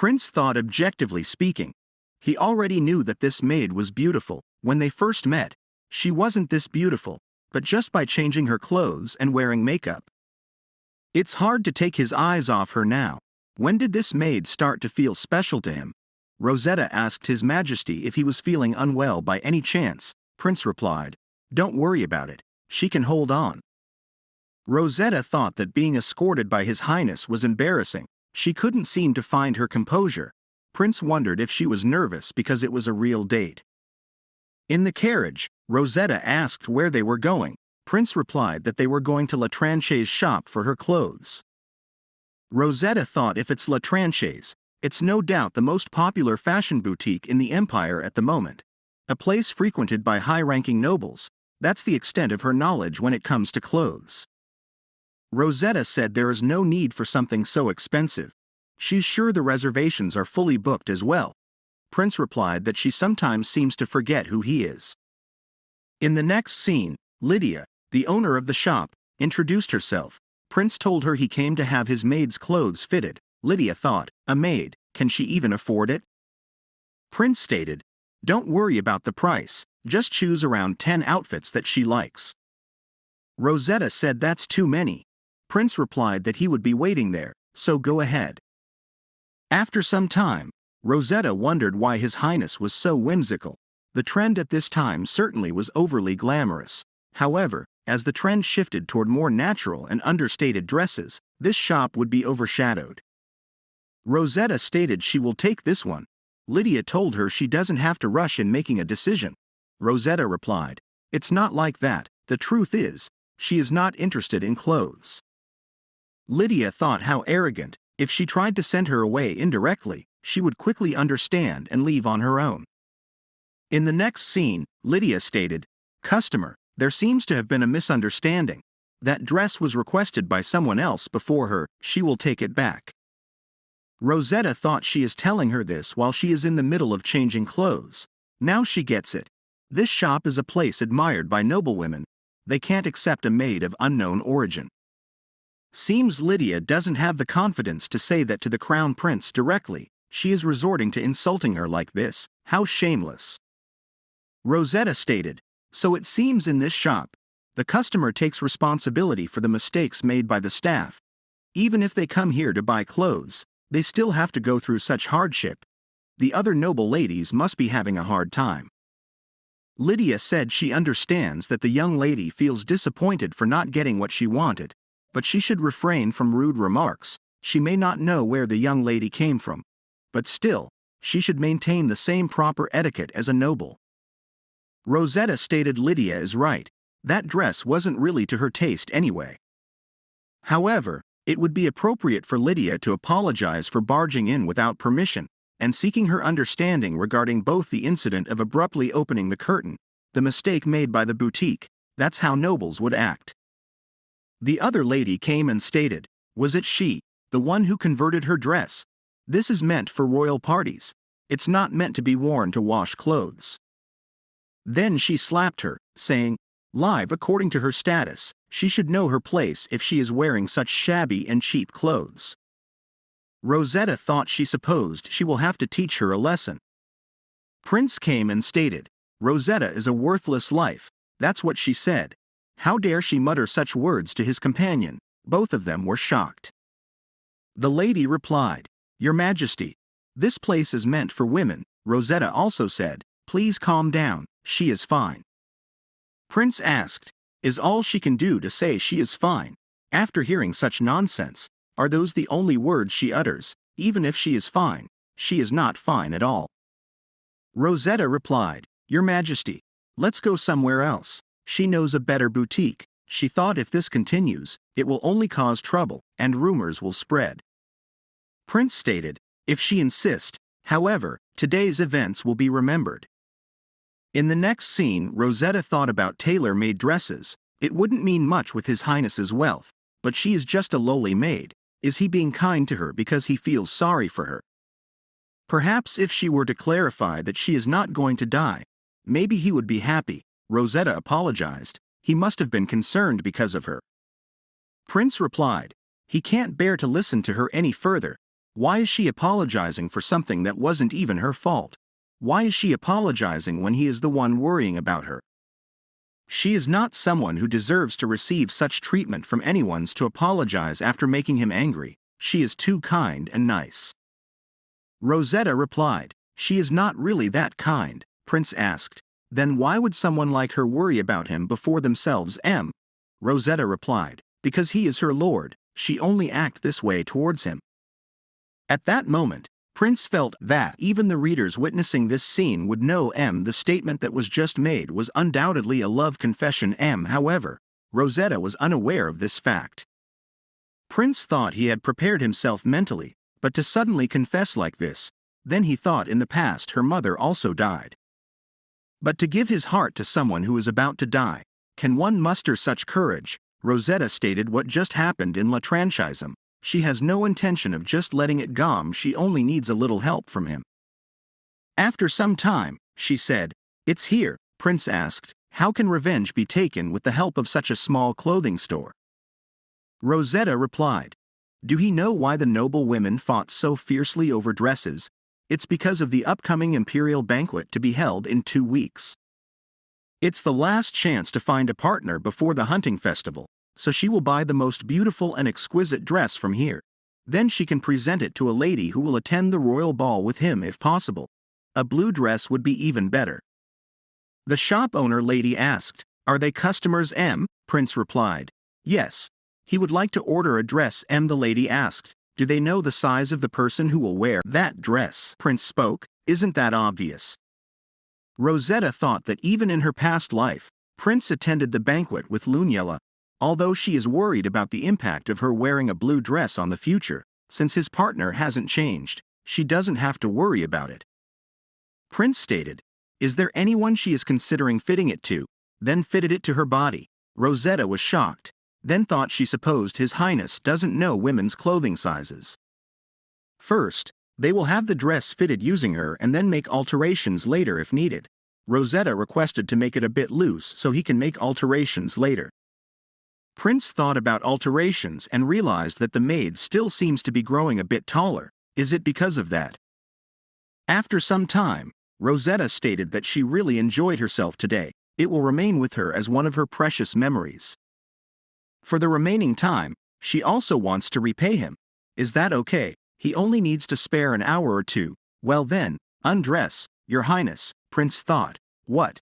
Prince thought objectively speaking. He already knew that this maid was beautiful. When they first met, she wasn't this beautiful, but just by changing her clothes and wearing makeup. It's hard to take his eyes off her now. When did this maid start to feel special to him? Rosetta asked His Majesty if he was feeling unwell by any chance. Prince replied, "Don't worry about it, she can hold on." Rosetta thought that being escorted by His Highness was embarrassing. She couldn't seem to find her composure. Prince wondered if she was nervous because it was a real date. In the carriage, Rosetta asked where they were going. Prince replied that they were going to Latranche's shop for her clothes. Rosetta thought if it's Latranche's, it's no doubt the most popular fashion boutique in the empire at the moment. A place frequented by high-ranking nobles. That's the extent of her knowledge when it comes to clothes. Rosetta said there is no need for something so expensive. She's sure the reservations are fully booked as well. Prince replied that she sometimes seems to forget who he is. In the next scene, Lydia, the owner of the shop, introduced herself. Prince told her he came to have his maid's clothes fitted. Lydia thought, a maid, can she even afford it? Prince stated, don't worry about the price, just choose around 10 outfits that she likes. Rosetta said that's too many. Prince replied that he would be waiting there, so go ahead. After some time, Rosetta wondered why His Highness was so whimsical. The trend at this time certainly was overly glamorous. However, as the trend shifted toward more natural and understated dresses, this shop would be overshadowed. Rosetta stated she will take this one. Lydia told her she doesn't have to rush in making a decision. Rosetta replied, it's not like that, the truth is, she is not interested in clothes. Lydia thought how arrogant. If she tried to send her away indirectly, she would quickly understand and leave on her own. In the next scene, Lydia stated, customer, there seems to have been a misunderstanding. That dress was requested by someone else before her, she will take it back. Rosetta thought she is telling her this while she is in the middle of changing clothes. Now she gets it. This shop is a place admired by noblewomen. They can't accept a maid of unknown origin. Seems Lydia doesn't have the confidence to say that to the crown prince directly. She is resorting to insulting her like this. How shameless. Rosetta stated, so it seems in this shop, the customer takes responsibility for the mistakes made by the staff. Even if they come here to buy clothes, they still have to go through such hardship. The other noble ladies must be having a hard time. Lydia said she understands that the young lady feels disappointed for not getting what she wanted, but she should refrain from rude remarks. She may not know where the young lady came from, but still, she should maintain the same proper etiquette as a noble. Rosetta stated Lydia is right. That dress wasn't really to her taste anyway. However, it would be appropriate for Lydia to apologize for barging in without permission, and seeking her understanding regarding both the incident of abruptly opening the curtain, the mistake made by the boutique. That's how nobles would act. The other lady came and stated, was it she, the one who converted her dress? This is meant for royal parties. It's not meant to be worn to wash clothes. Then she slapped her, saying, live according to her status, she should know her place if she is wearing such shabby and cheap clothes. Rosetta thought she supposed she will have to teach her a lesson. Prince came and stated, Rosetta is a worthless life. That's what she said. How dare she mutter such words to his companion? Both of them were shocked. The lady replied, Your Majesty, this place is meant for women. Rosetta also said, please calm down, she is fine. Prince asked, is all she can do to say she is fine? After hearing such nonsense, are those the only words she utters? Even if she is fine, she is not fine at all. Rosetta replied, Your Majesty, let's go somewhere else. She knows a better boutique. She thought if this continues, it will only cause trouble, and rumors will spread. Prince stated, if she insists, however, today's events will be remembered. In the next scene, Rosetta thought about tailor-made dresses. It wouldn't mean much with His Highness's wealth, but she is just a lowly maid. Is he being kind to her because he feels sorry for her? Perhaps if she were to clarify that she is not going to die, maybe he would be happy. Rosetta apologized. He must have been concerned because of her. Prince replied, he can't bear to listen to her any further. Why is she apologizing for something that wasn't even her fault? Why is she apologizing when he is the one worrying about her? She is not someone who deserves to receive such treatment from anyone to apologize after making him angry. She is too kind and nice. Rosetta replied. She is not really that kind, Prince asked. Then why would someone like her worry about him before themselves? Rosetta replied. Because he is her lord, she only act this way towards him. At that moment, Prince felt that even the readers witnessing this scene would know the statement that was just made was undoubtedly a love confession. However, Rosetta was unaware of this fact. Prince thought he had prepared himself mentally, but to suddenly confess like this, then he thought in the past her mother also died. But to give his heart to someone who is about to die, can one muster such courage? Rosetta stated what just happened in La Tranchism. She has no intention of just letting it go, she only needs a little help from him. After some time, she said, "It's here." Prince asked, "How can revenge be taken with the help of such a small clothing store?" Rosetta replied, "Do he know why the noble women fought so fiercely over dresses? It's because of the upcoming imperial banquet to be held in 2 weeks. It's the last chance to find a partner before the hunting festival, so she will buy the most beautiful and exquisite dress from here. Then she can present it to a lady who will attend the royal ball with him if possible. A blue dress would be even better." The shop owner lady asked, "Are they customers?" Prince replied, "Yes. He would like to order a dress." The lady asked, "Do they know the size of the person who will wear that dress?" Prince spoke, "Isn't that obvious?" Rosetta thought that even in her past life, Prince attended the banquet with Lunella. Although she is worried about the impact of her wearing a blue dress on the future, since his partner hasn't changed, she doesn't have to worry about it. Prince stated, "Is there anyone she is considering fitting it to?" Then fitted it to her body. Rosetta was shocked, then thought she supposed His Highness doesn't know women's clothing sizes. First, they will have the dress fitted using her and then make alterations later if needed. Rosetta requested to make it a bit loose so he can make alterations later. Prince thought about alterations and realized that the maid still seems to be growing a bit taller. Is it because of that? After some time, Rosetta stated that she really enjoyed herself today. It will remain with her as one of her precious memories. For the remaining time, she also wants to repay him. Is that okay? He only needs to spare an hour or two. Well then, undress, Your Highness, Prince thought. What?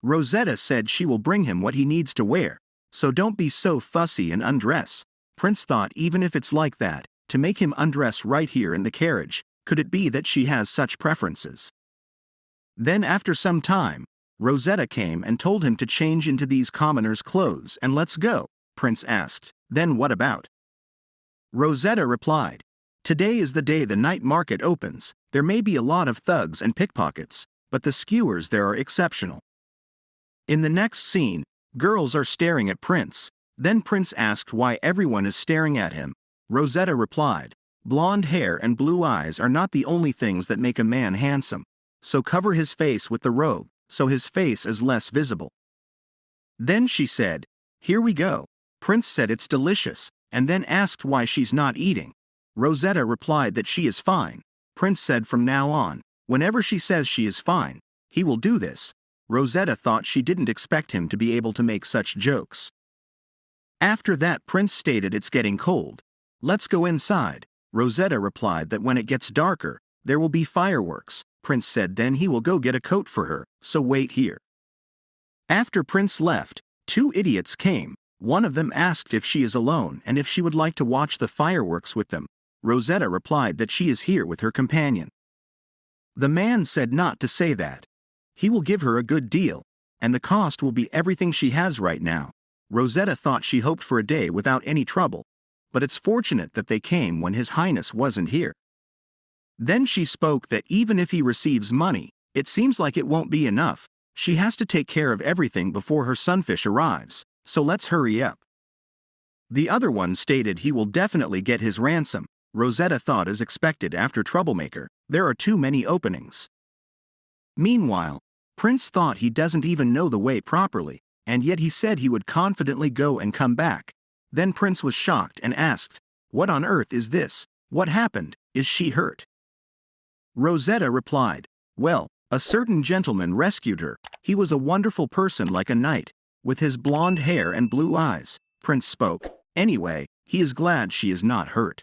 Rosetta said she will bring him what he needs to wear. So don't be so fussy and undress. Prince thought even if it's like that, to make him undress right here in the carriage, could it be that she has such preferences? Then after some time, Rosetta came and told him to change into these commoners' clothes and let's go. Prince asked, "Then what about?" Rosetta replied, "Today is the day the night market opens. There may be a lot of thugs and pickpockets, but the skewers there are exceptional." In the next scene, girls are staring at Prince. Then Prince asked why everyone is staring at him. Rosetta replied, "Blonde hair and blue eyes are not the only things that make a man handsome. So cover his face with the robe, so his face is less visible." Then she said, "Here we go." Prince said it's delicious, and then asked why she's not eating. Rosetta replied that she is fine. Prince said from now on, whenever she says she is fine, he will do this. Rosetta thought she didn't expect him to be able to make such jokes. After that Prince stated it's getting cold. Let's go inside. Rosetta replied that when it gets darker, there will be fireworks. Prince said then he will go get a coat for her, so wait here. After Prince left, 2 idiots came. One of them asked if she is alone and if she would like to watch the fireworks with them. Rosetta replied that she is here with her companion. The man said not to say that. He will give her a good deal, and the cost will be everything she has right now. Rosetta thought she hoped for a day without any trouble, but it's fortunate that they came when His Highness wasn't here. Then she spoke that even if he receives money, it seems like it won't be enough. She has to take care of everything before her sunfish arrives, so let's hurry up. The other one stated he will definitely get his ransom. Rosetta thought as expected after Troublemaker, there are too many openings. Meanwhile, Prince thought he doesn't even know the way properly, and yet he said he would confidently go and come back. Then Prince was shocked and asked, "What on earth is this?" What happened? Is she hurt? Rosetta replied, well, a certain gentleman rescued her. He was a wonderful person like a knight, with his blonde hair and blue eyes. Prince spoke. Anyway, he is glad she is not hurt.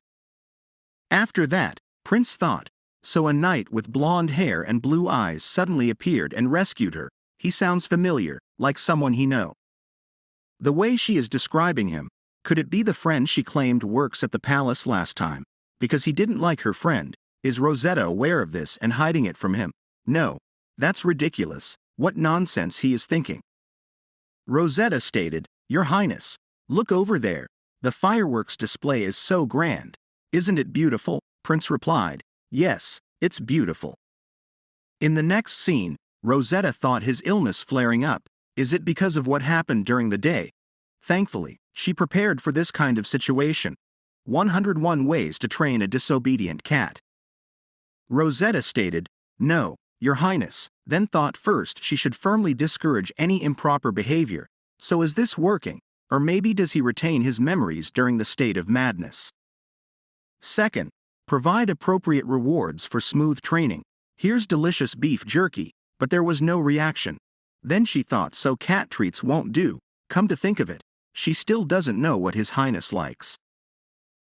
After that, Prince thought, so a knight with blonde hair and blue eyes suddenly appeared and rescued her. He sounds familiar, like someone he know. The way she is describing him, could it be the friend she claimed works at the palace last time? Because he didn't like her friend. Is Rosetta aware of this and hiding it from him? No. That's ridiculous. What nonsense he is thinking. Rosetta stated, Your Highness, look over there. The fireworks display is so grand. Isn't it beautiful? Prince replied, Yes, it's beautiful. In the next scene, Rosetta thought his illness flaring up. Is it because of what happened during the day? Thankfully, she prepared for this kind of situation. 101 ways to train a disobedient cat. Rosetta stated, No, Your Highness, then thought first she should firmly discourage any improper behavior. So is this working? Or maybe does he retain his memories during the state of madness? Second, provide appropriate rewards for smooth training. Here's delicious beef jerky, but there was no reaction. Then she thought so cat treats won't do. Come to think of it, she still doesn't know what His Highness likes.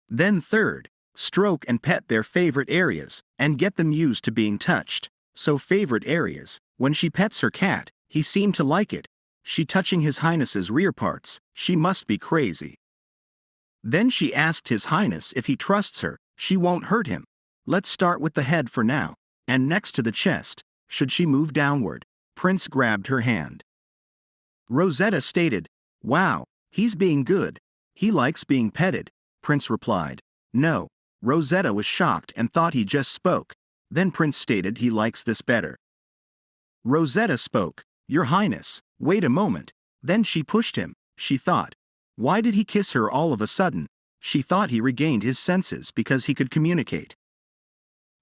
Then third, stroke and pet their favorite areas, and get them used to being touched. So favorite areas, when she pets her cat, he seemed to like it. She touching His Highness's rear parts, she must be crazy. Then she asked His Highness if he trusts her. She won't hurt him. Let's start with the head for now, and next to the chest. Should she move downward? Prince grabbed her hand. Rosetta stated, Wow, he's being good. He likes being petted. Prince replied, No. Rosetta was shocked and thought he just spoke. Then Prince stated he likes this better. Rosetta spoke, Your Highness, wait a moment. Then she pushed him. She thought, why did he kiss her all of a sudden? She thought he regained his senses because he could communicate.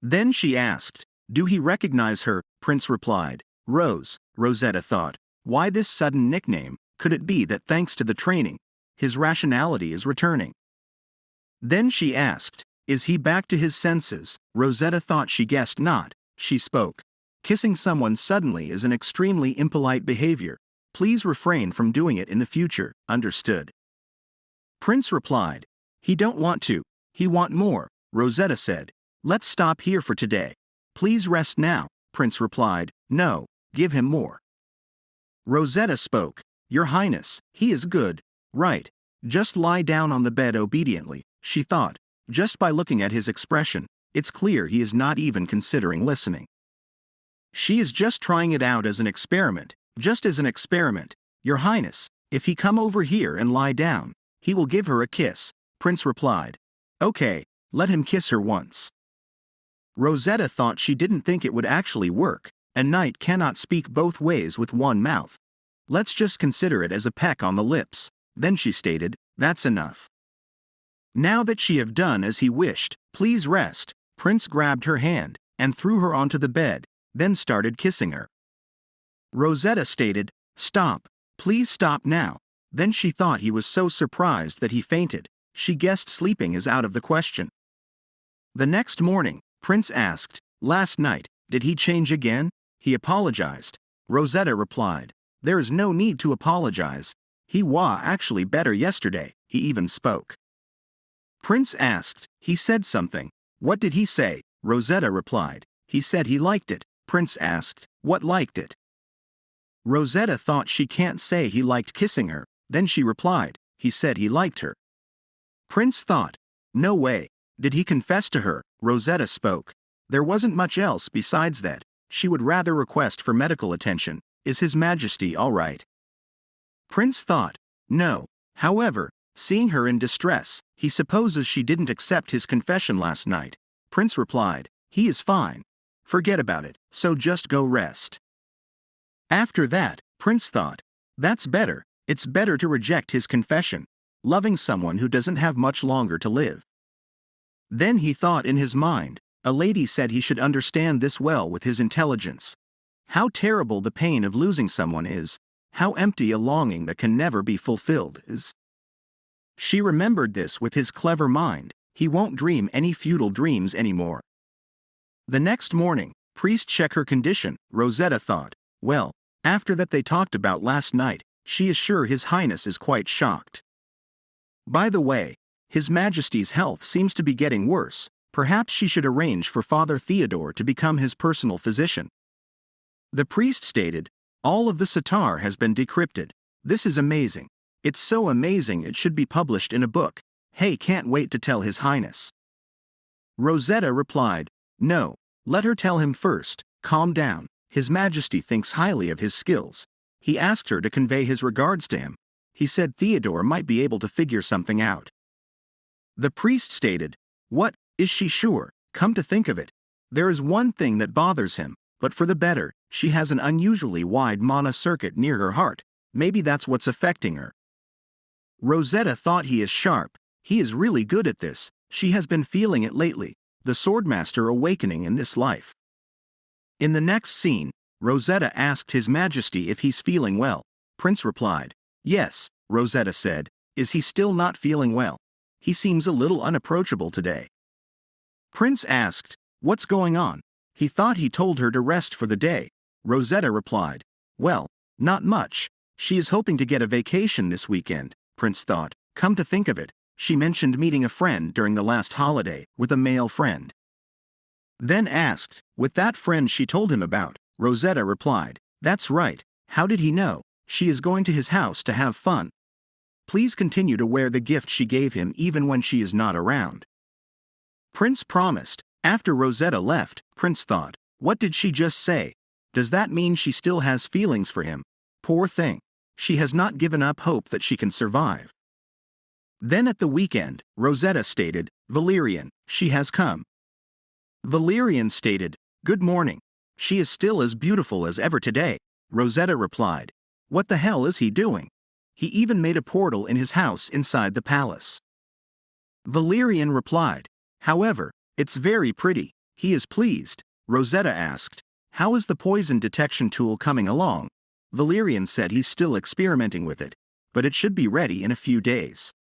Then she asked, Do he recognize her? Prince replied, Rose. Rosetta thought, why this sudden nickname? Could it be that thanks to the training, his rationality is returning? Then she asked, Is he back to his senses? Rosetta thought she guessed not. She spoke. Kissing someone suddenly is an extremely impolite behavior. Please refrain from doing it in the future. Understood? Prince replied, He don't want to. He want more. Rosetta said, Let's stop here for today. Please rest now. Prince replied, No, give him more. Rosetta spoke, Your Highness, he is good. Right. Just lie down on the bed obediently. She thought, just by looking at his expression, it's clear he is not even considering listening. She is just trying it out as an experiment, just as an experiment. Your Highness, if he come over here and lie down, he will give her a kiss. Prince replied, Okay, let him kiss her once. Rosetta thought she didn't think it would actually work. A knight cannot speak both ways with one mouth. Let's just consider it as a peck on the lips. Then she stated, That's enough. Now that she have done as he wished, please rest. Prince grabbed her hand and threw her onto the bed, then started kissing her. Rosetta stated, Stop, please stop now. Then she thought he was so surprised that he fainted. She guessed sleeping is out of the question. The next morning, Prince asked, Last night, did he change again? He apologized. Rosetta replied, There is no need to apologize. He was actually better yesterday. He even spoke. Prince asked, He said something. What did he say? Rosetta replied, He said he liked it. Prince asked, What liked it? Rosetta thought she can't say he liked kissing her. Then she replied, He said he liked her. Prince thought, No way. Did he confess to her? Rosetta spoke. There wasn't much else besides that. She would rather request for medical attention. Is His Majesty all right? Prince thought, No. However, seeing her in distress, he supposes she didn't accept his confession last night. Prince replied, He is fine. Forget about it, so just go rest. After that, Prince thought, That's better. It's better to reject his confession. Loving someone who doesn't have much longer to live. Then he thought in his mind, a lady said he should understand this well with his intelligence. How terrible the pain of losing someone is. How empty a longing that can never be fulfilled is. She remembered this with his clever mind. He won't dream any futile dreams anymore. The next morning, priest check her condition. Rosetta thought, well, after that they talked about last night, she is sure His Highness is quite shocked. By the way, His Majesty's health seems to be getting worse. Perhaps she should arrange for Father Theodore to become his personal physician. The priest stated, all of the sitar has been decrypted. This is amazing. It's so amazing it should be published in a book. Hey, can't wait to tell His Highness. Rosetta replied, no, let her tell him first. Calm down. His Majesty thinks highly of his skills. He asked her to convey his regards to him. He said Theodore might be able to figure something out. The priest stated, what, is she sure? Come to think of it, there is one thing that bothers him, but for the better, she has an unusually wide mana circuit near her heart. Maybe that's what's affecting her. Rosetta thought he is sharp. He is really good at this. She has been feeling it lately. The swordmaster awakening in this life. In the next scene, Rosetta asked His Majesty if he's feeling well. Prince replied, yes, Rosetta said, is he still not feeling well? He seems a little unapproachable today. Prince asked, what's going on? He thought he told her to rest for the day. Rosetta replied, well, not much. She is hoping to get a vacation this weekend. Prince thought, come to think of it, she mentioned meeting a friend during the last holiday with a male friend. Then asked, with that friend she told him about. Rosetta replied, that's right. How did he know? She is going to his house to have fun. Please continue to wear the gift she gave him even when she is not around. Prince promised. After Rosetta left, Prince thought, what did she just say? Does that mean she still has feelings for him? Poor thing. She has not given up hope that she can survive. Then at the weekend, Rosetta stated, Valerian, she has come. Valerian stated, good morning. She is still as beautiful as ever today. Rosetta replied, what the hell is he doing? He even made a portal in his house inside the palace. Valerian replied, however, it's very pretty. He is pleased. Rosetta asked, how is the poison detection tool coming along? Valerian said he's still experimenting with it, but it should be ready in a few days.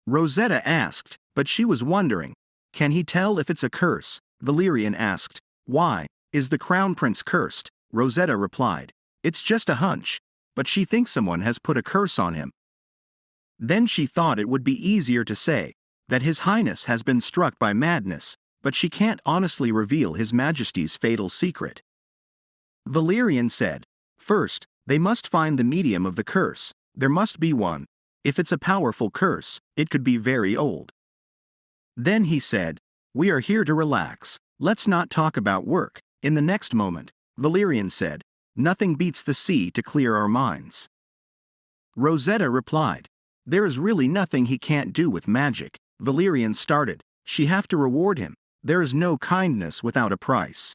Rosetta asked, but she was wondering, can he tell if it's a curse? Valerian asked, why, is the crown prince cursed? Rosetta replied, it's just a hunch, but she thinks someone has put a curse on him. Then she thought it would be easier to say that His Highness has been struck by madness, but she can't honestly reveal His Majesty's fatal secret. Valerian said, first, they must find the medium of the curse. There must be one. If it's a powerful curse, it could be very old. Then he said, we are here to relax. Let's not talk about work. In the next moment, Valerian said, nothing beats the sea to clear our minds. Rosetta replied, there is really nothing he can't do with magic. Valerian started, she have to reward him. There is no kindness without a price.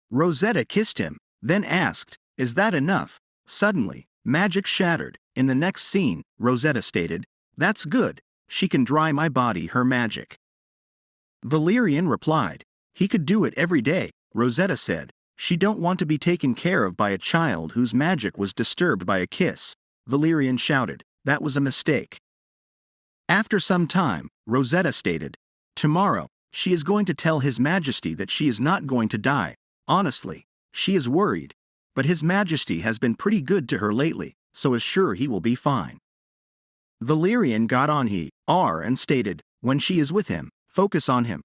Rosetta kissed him, then asked, is that enough? Suddenly, magic shattered. In the next scene, Rosetta stated, that's good. She can dry my body her magic. Valerian replied, he could do it every day. Rosetta said, she don't want to be taken care of by a child whose magic was disturbed by a kiss. Valerian shouted, that was a mistake. After some time, Rosetta stated, tomorrow, she is going to tell His Majesty that she is not going to die. Honestly, she is worried, but His Majesty has been pretty good to her lately, so is sure he will be fine. Valerian got on and stated, when she is with him, focus on him.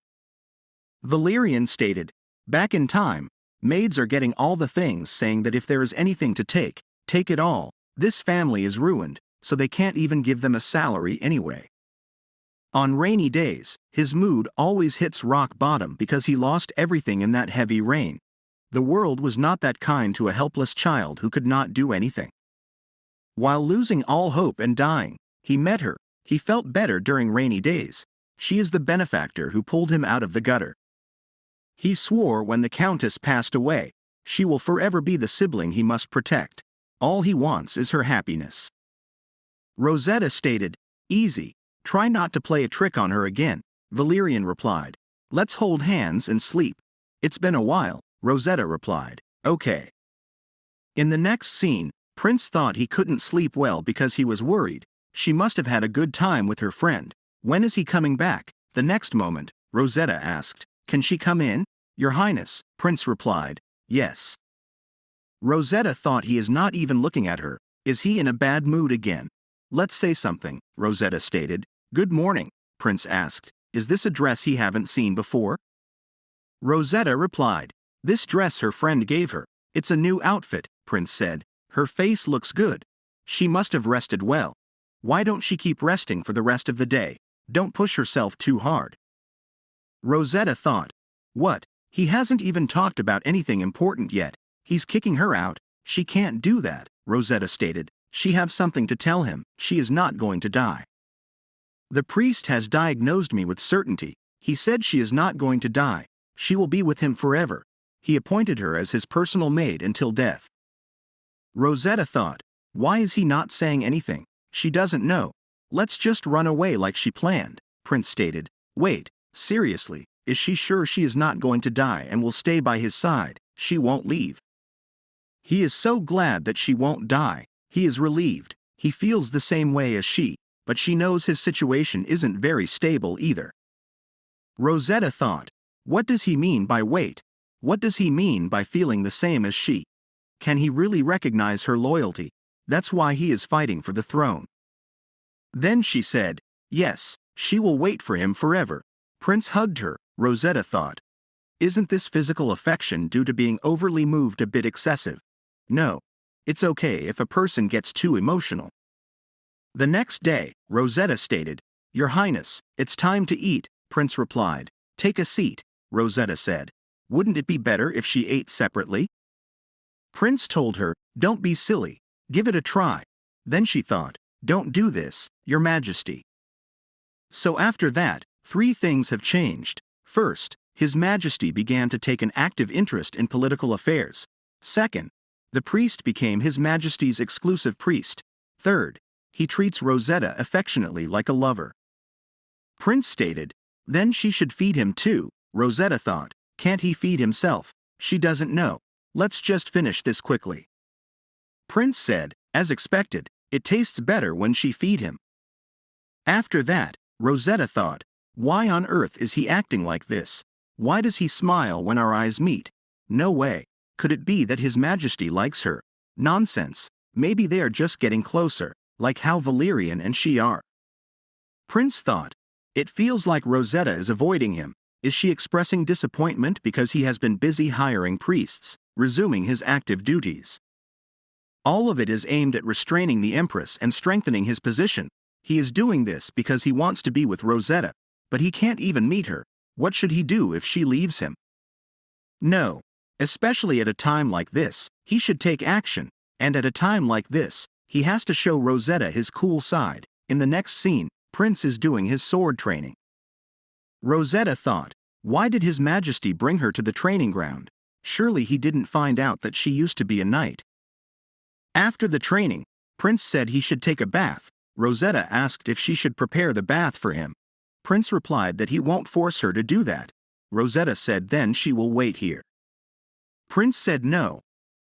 Valerian stated, back in time, maids are getting all the things saying that if there is anything to take it all. This family is ruined, so they can't even give them a salary anyway. On rainy days, his mood always hits rock bottom because he lost everything in that heavy rain. The world was not that kind to a helpless child who could not do anything. While losing all hope and dying, he met her. He felt better during rainy days. She is the benefactor who pulled him out of the gutter. He swore when the Countess passed away, she will forever be the sibling he must protect. All he wants is her happiness. Rosetta stated, easy. Try not to play a trick on her again. Valerian replied, let's hold hands and sleep. It's been a while. Rosetta replied, okay. In the next scene, Prince thought he couldn't sleep well because he was worried. She must have had a good time with her friend. When is he coming back? The next moment, Rosetta asked, "Can she come in, Your Highness?" Prince replied, "Yes." Rosetta thought, he is not even looking at her. Is he in a bad mood again? "Let's say something," Rosetta stated. "Good morning," Prince asked. "Is this a dress he haven't seen before?" Rosetta replied, "This dress her friend gave her. It's a new outfit," Prince said. "Her face looks good. She must have rested well. Why don't she keep resting for the rest of the day? Don't push herself too hard." Rosetta thought, "What? He hasn't even talked about anything important yet. He's kicking her out. She can't do that," Rosetta stated. "She have something to tell him. She is not going to die. The priest has diagnosed me with certainty. He said she is not going to die. She will be with him forever. He appointed her as his personal maid until death." Rosetta thought, why is he not saying anything? She doesn't know. "Let's just run away like she planned," Prince stated. "Wait, seriously, is she sure she is not going to die and will stay by his side? She won't leave." He is so glad that she won't die. He is relieved. He feels the same way as she, but she knows his situation isn't very stable either. Rosetta thought, what does he mean by wait? What does he mean by feeling the same as she? Can he really recognize her loyalty? That's why he is fighting for the throne. Then she said, yes, she will wait for him forever. Prince hugged her, Rosetta thought. Isn't this physical affection due to being overly moved a bit excessive? No. It's okay if a person gets too emotional. The next day, Rosetta stated, Your Highness, it's time to eat, Prince replied. Take a seat, Rosetta said. Wouldn't it be better if she ate separately? Prince told her, Don't be silly. Give it a try. Then she thought, Don't do this, Your Majesty. So after that, 3 things have changed. First, His Majesty began to take an active interest in political affairs. Second, the priest became His Majesty's exclusive priest. Third, he treats Rosetta affectionately like a lover. Prince stated, Then she should feed him too. Rosetta thought, Can't he feed himself? She doesn't know. Let's just finish this quickly. Prince said, as expected, it tastes better when she feed him. After that, Rosetta thought, why on earth is he acting like this? Why does he smile when our eyes meet? No way. Could it be that His Majesty likes her? Nonsense. Maybe they are just getting closer, like how Valerian and she are. Prince thought, it feels like Rosetta is avoiding him. Is she expressing disappointment because he has been busy hiring priests, resuming his active duties? All of it is aimed at restraining the Empress and strengthening his position. He is doing this because he wants to be with Rosetta, but he can't even meet her. What should he do if she leaves him? No. Especially at a time like this, he should take action, and at a time like this, he has to show Rosetta his cool side. In the next scene, Prince is doing his sword training. Rosetta thought, why did His Majesty bring her to the training ground? Surely he didn't find out that she used to be a knight. After the training, Prince said he should take a bath. Rosetta asked if she should prepare the bath for him. Prince replied that he won't force her to do that. Rosetta said then she will wait here. Prince said no.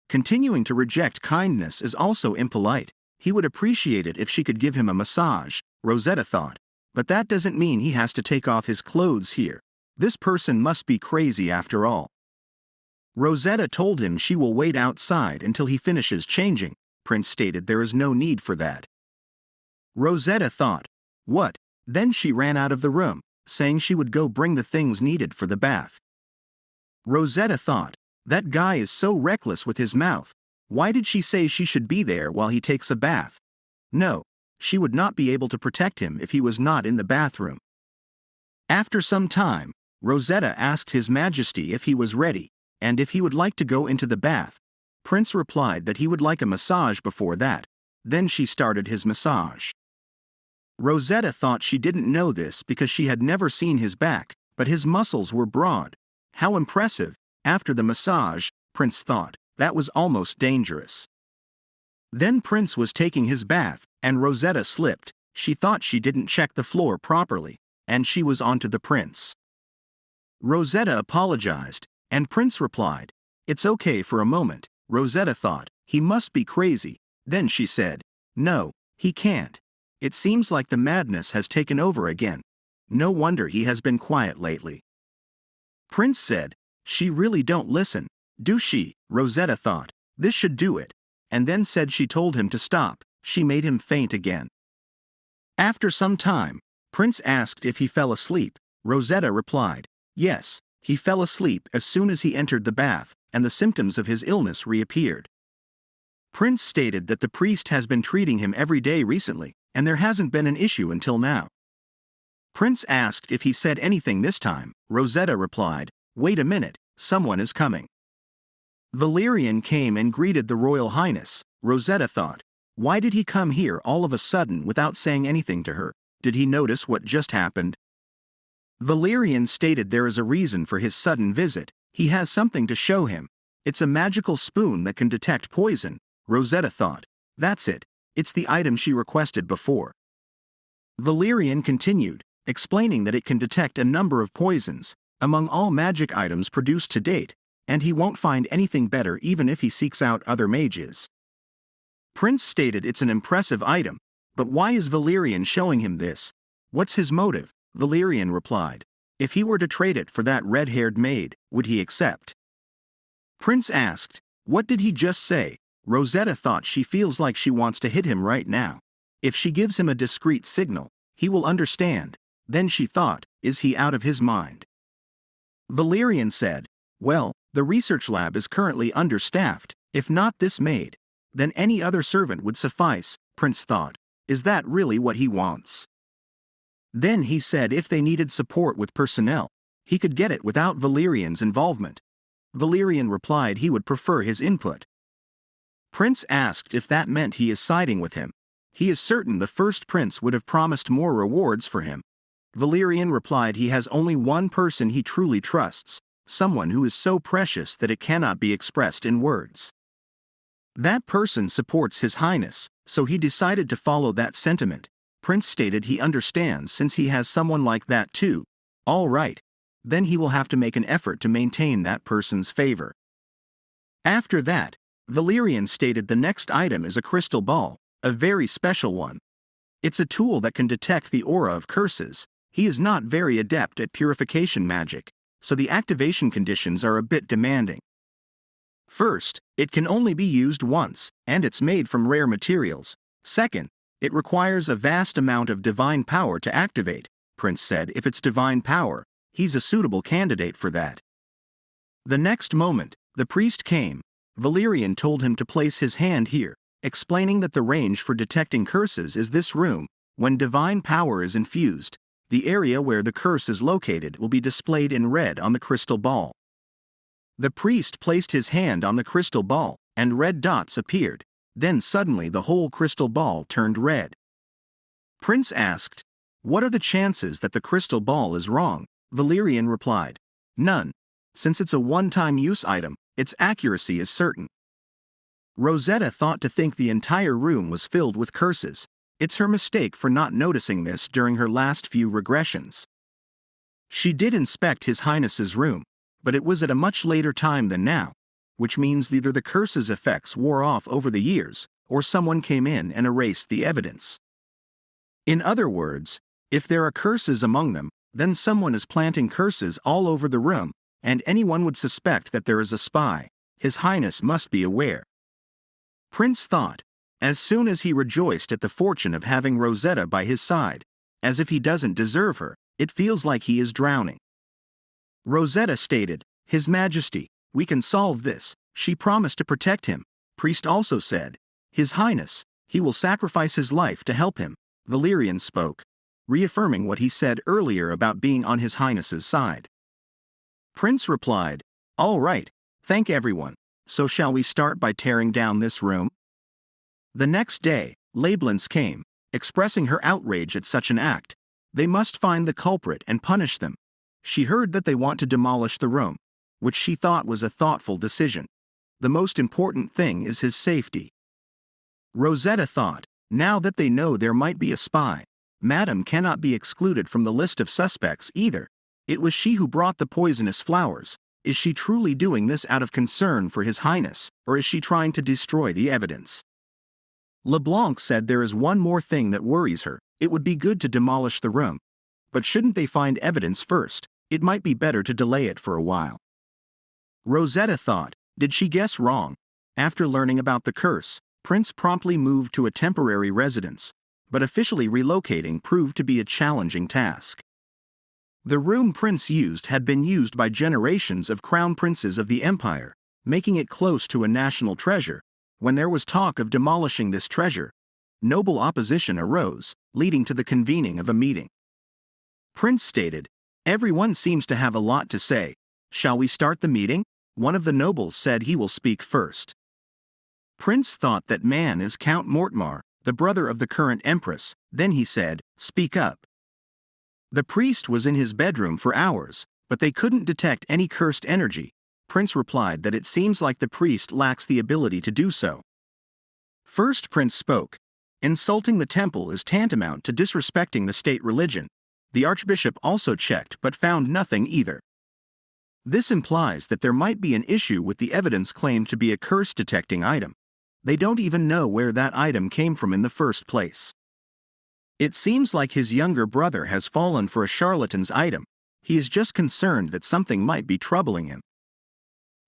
Continuing to reject kindness is also impolite. He would appreciate it if she could give him a massage, Rosetta thought. But that doesn't mean he has to take off his clothes here. This person must be crazy after all. Rosetta told him she will wait outside until he finishes changing. Prince stated there is no need for that. Rosetta thought, what? Then she ran out of the room, saying she would go bring the things needed for the bath. Rosetta thought, that guy is so reckless with his mouth. Why did she say she should be there while he takes a bath? No, she would not be able to protect him if he was not in the bathroom. After some time, Rosetta asked His Majesty if he was ready, and if he would like to go into the bath. Prince replied that he would like a massage before that. Then she started his massage. Rosetta thought she didn't know this because she had never seen his back, but his muscles were broad. How impressive! After the massage, Prince thought, that was almost dangerous. Then Prince was taking his bath, and Rosetta slipped. She thought she didn't check the floor properly, and she was onto the Prince. Rosetta apologized, and Prince replied, It's okay for a moment. Rosetta thought, he must be crazy. Then she said, No, he can't. It seems like the madness has taken over again. No wonder he has been quiet lately. Prince said, she really don't listen, do she? Rosetta thought, this should do it, and then said she told him to stop. She made him faint again. After some time, Prince asked if he fell asleep. Rosetta replied, yes, he fell asleep as soon as he entered the bath, and the symptoms of his illness reappeared. Prince stated that the priest has been treating him every day recently, and there hasn't been an issue until now. Prince asked if he said anything this time. Rosetta replied, wait a minute, someone is coming. Valerian came and greeted the Royal Highness. Rosetta thought, why did he come here all of a sudden without saying anything to her? Did he notice what just happened? Valerian stated there is a reason for his sudden visit. He has something to show him. It's a magical spoon that can detect poison. Rosetta thought, that's it. It's the item she requested before. Valerian continued, explaining that it can detect a number of poisons, among all magic items produced to date, and he won't find anything better even if he seeks out other mages. Prince stated it's an impressive item, but why is Valerian showing him this? What's his motive? Valerian replied, if he were to trade it for that red-haired maid, would he accept? Prince asked, what did he just say? Rosetta thought she feels like she wants to hit him right now. If she gives him a discreet signal, he will understand. Then she thought, is he out of his mind? Valerian said, well, the research lab is currently understaffed. If not this maid, then any other servant would suffice. Prince thought, is that really what he wants? Then he said if they needed support with personnel, he could get it without Valerian's involvement. Valerian replied he would prefer his input. Prince asked if that meant he is siding with him. He is certain the first prince would have promised more rewards for him. Valerian replied he has only one person he truly trusts, someone who is so precious that it cannot be expressed in words. That person supports His Highness, so he decided to follow that sentiment. Prince stated he understands since he has someone like that too. All right. Then he will have to make an effort to maintain that person's favor. After that, Valerian stated the next item is a crystal ball, a very special one. It's a tool that can detect the aura of curses. He is not very adept at purification magic, so the activation conditions are a bit demanding. First, it can only be used once, and it's made from rare materials. Second, it requires a vast amount of divine power to activate. Prince said if it's divine power, he's a suitable candidate for that. The next moment, the priest came. Valerian told him to place his hand here, explaining that the range for detecting curses is this room. When divine power is infused, the area where the curse is located will be displayed in red on the crystal ball. The priest placed his hand on the crystal ball, and red dots appeared. Then suddenly the whole crystal ball turned red. Prince asked, what are the chances that the crystal ball is wrong? Valerian replied, none. Since it's a one-time use item, its accuracy is certain. Rosetta thought to think the entire room was filled with curses. It's her mistake for not noticing this during her last few regressions. She did inspect His Highness's room, but it was at a much later time than now, which means either the curse's effects wore off over the years, or someone came in and erased the evidence. In other words, if there are curses among them, then someone is planting curses all over the room, and anyone would suspect that there is a spy. His Highness must be aware. Prince thought, as soon as he rejoiced at the fortune of having Rosetta by his side, as if he doesn't deserve her, it feels like he is drowning. Rosetta stated, His Majesty, we can solve this. She promised to protect him. Priest also said, His Highness, he will sacrifice his life to help him. Valerian spoke, reaffirming what he said earlier about being on His Highness's side. Prince replied, all right, thank everyone. So shall we start by tearing down this room? The next day, Lablance came, expressing her outrage at such an act. They must find the culprit and punish them. She heard that they want to demolish the room, which she thought was a thoughtful decision. The most important thing is his safety. Rosetta thought, now that they know there might be a spy, Madame cannot be excluded from the list of suspects either. It was she who brought the poisonous flowers. Is she truly doing this out of concern for His Highness, or is she trying to destroy the evidence? LeBlanc said there is one more thing that worries her. It would be good to demolish the room. but shouldn't they find evidence first? It might be better to delay it for a while. Rosetta thought, did she guess wrong? After learning about the curse, Prince promptly moved to a temporary residence, but officially relocating proved to be a challenging task. The room Prince used had been used by generations of crown princes of the empire, making it close to a national treasure. When there was talk of demolishing this treasure, noble opposition arose, leading to the convening of a meeting. Prince stated, "Everyone seems to have a lot to say. Shall we start the meeting?" One of the nobles said he will speak first. Prince thought that man is Count Mortmar, the brother of the current empress. Then he said, "Speak up." The priest was in his bedroom for hours, but they couldn't detect any cursed energy. Prince replied that it seems like the priest lacks the ability to do so. First Prince spoke. Insulting the temple is tantamount to disrespecting the state religion. The archbishop also checked but found nothing either. This implies that there might be an issue with the evidence claimed to be a curse-detecting item. They don't even know where that item came from in the first place. It seems like his younger brother has fallen for a charlatan's item. He is just concerned that something might be troubling him.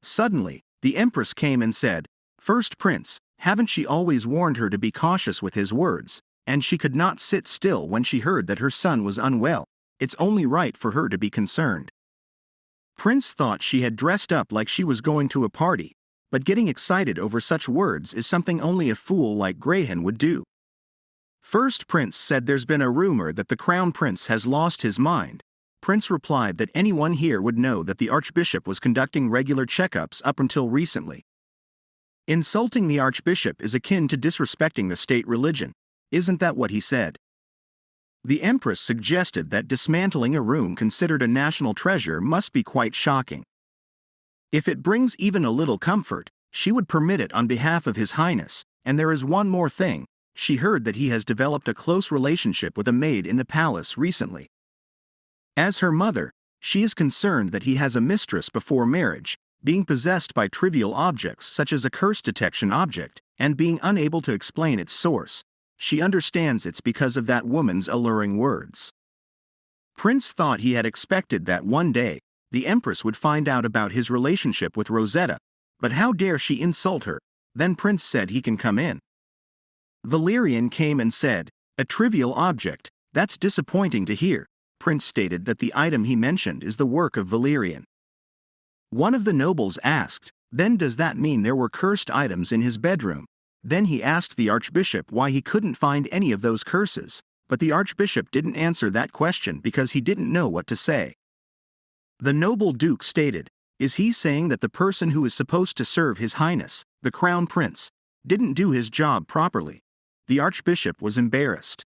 Suddenly, the empress came and said, "First Prince, haven't she always warned her to be cautious with his words, and she could not sit still when she heard that her son was unwell. It's only right for her to be concerned." Prince thought she had dressed up like she was going to a party, but getting excited over such words is something only a fool like Graham would do. First Prince said there's been a rumor that the crown prince has lost his mind. Prince replied that anyone here would know that the archbishop was conducting regular checkups up until recently. Insulting the archbishop is akin to disrespecting the state religion. Isn't that what he said? The empress suggested that dismantling a room considered a national treasure must be quite shocking. If it brings even a little comfort, she would permit it on behalf of His Highness. And there is one more thing. She heard that he has developed a close relationship with a maid in the palace recently. As her mother, she is concerned that he has a mistress before marriage, being possessed by trivial objects such as a curse detection object, and being unable to explain its source. She understands it's because of that woman's alluring words. Prince thought he had expected that one day, the empress would find out about his relationship with Rosetta, but how dare she insult her? Then Prince said he can come in. Valerian came and said, "A trivial object, that's disappointing to hear." Prince stated that the item he mentioned is the work of Valerian. One of the nobles asked, "Then does that mean there were cursed items in his bedroom?" Then he asked the archbishop why he couldn't find any of those curses, but the archbishop didn't answer that question because he didn't know what to say. The noble duke stated, "Is he saying that the person who is supposed to serve His Highness, the crown prince, didn't do his job properly?" The archbishop was embarrassed.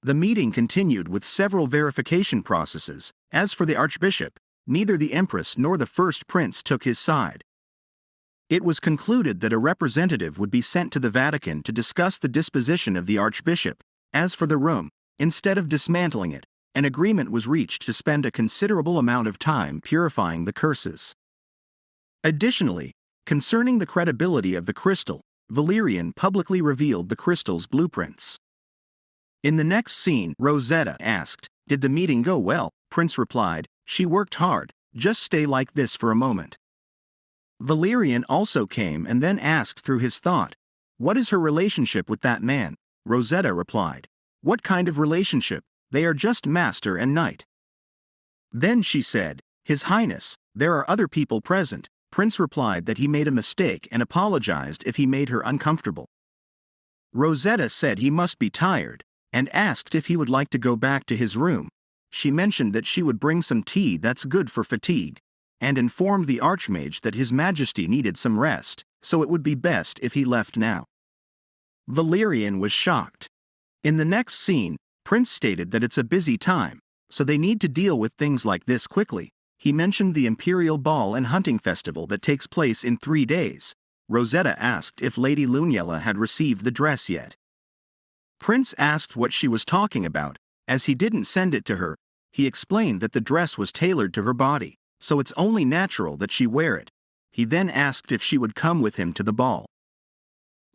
The meeting continued with several verification processes. As for the archbishop, neither the empress nor the first prince took his side. It was concluded that a representative would be sent to the Vatican to discuss the disposition of the archbishop. As for the room, instead of dismantling it, an agreement was reached to spend a considerable amount of time purifying the curses. Additionally, concerning the credibility of the crystal, Valerian publicly revealed the crystal's blueprints. In the next scene, Rosetta asked, "Did the meeting go well?" Prince replied, "She worked hard, just stay like this for a moment." Valerian also came and then asked through his thought, "What is her relationship with that man?" Rosetta replied, "What kind of relationship? They are just master and knight." Then she said, "His Highness, there are other people present." Prince replied that he made a mistake and apologized if he made her uncomfortable. Rosetta said he must be tired, and asked if he would like to go back to his room. She mentioned that she would bring some tea that's good for fatigue, and informed the Archmage that His Majesty needed some rest, so it would be best if he left now. Valerian was shocked. In the next scene, Prince stated that it's a busy time, so they need to deal with things like this quickly. He mentioned the Imperial Ball and Hunting Festival that takes place in 3 days. Rosetta asked if Lady Lunella had received the dress yet. Prince asked what she was talking about. As he didn't send it to her, he explained that the dress was tailored to her body, so it's only natural that she wear it. He then asked if she would come with him to the ball.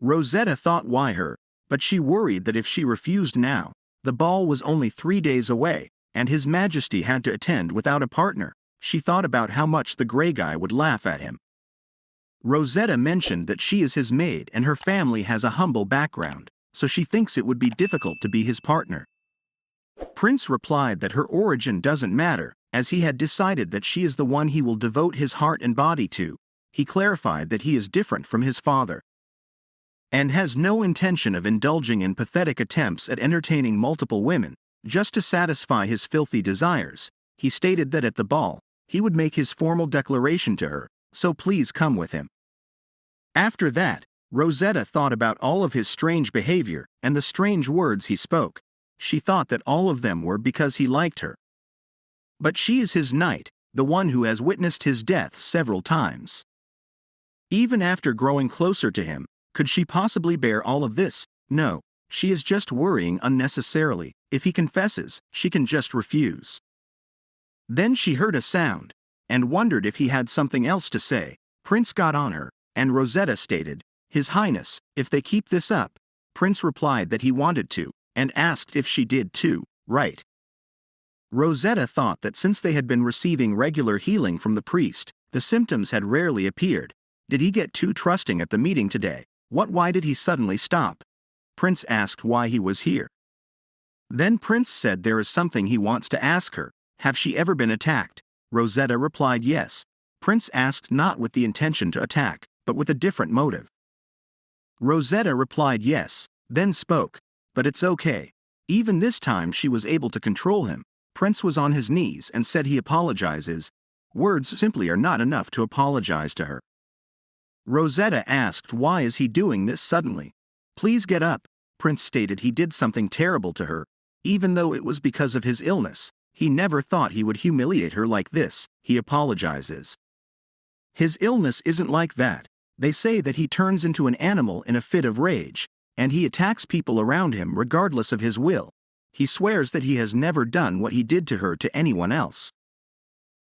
Rosetta thought why her, but she worried that if she refused now, the ball was only 3 days away, and His Majesty had to attend without a partner. She thought about how much the gray guy would laugh at him. Rosetta mentioned that she is his maid and her family has a humble background, so she thinks it would be difficult to be his partner. Prince replied that her origin doesn't matter, as he had decided that she is the one he will devote his heart and body to. He clarified that he is different from his father and has no intention of indulging in pathetic attempts at entertaining multiple women, just to satisfy his filthy desires. He stated that at the ball, he would make his formal declaration to her, so please come with him. After that, Rosetta thought about all of his strange behavior and the strange words he spoke. She thought that all of them were because he liked her. But she is his knight, the one who has witnessed his death several times. Even after growing closer to him, could she possibly bear all of this? No, she is just worrying unnecessarily. If he confesses, she can just refuse. Then she heard a sound, and wondered if he had something else to say. Prince got on her, and Rosetta stated, "His Highness, if they keep this up." Prince replied that he wanted to, and asked if she did too, right? Rosetta thought that since they had been receiving regular healing from the priest, the symptoms had rarely appeared. Did he get too trusting at the meeting today? Why did he suddenly stop? Prince asked why he was here. Then Prince said there is something he wants to ask her. Have she ever been attacked? Rosetta replied yes. Prince asked not with the intention to attack, but with a different motive. Rosetta replied yes, then spoke, but it's okay. Even this time she was able to control him. Prince was on his knees and said he apologizes. Words simply are not enough to apologize to her. Rosetta asked why is he doing this suddenly. Please get up. Prince stated he did something terrible to her. Even though it was because of his illness, he never thought he would humiliate her like this. He apologizes. His illness isn't like that. They say that he turns into an animal in a fit of rage, and he attacks people around him regardless of his will. He swears that he has never done what he did to her to anyone else.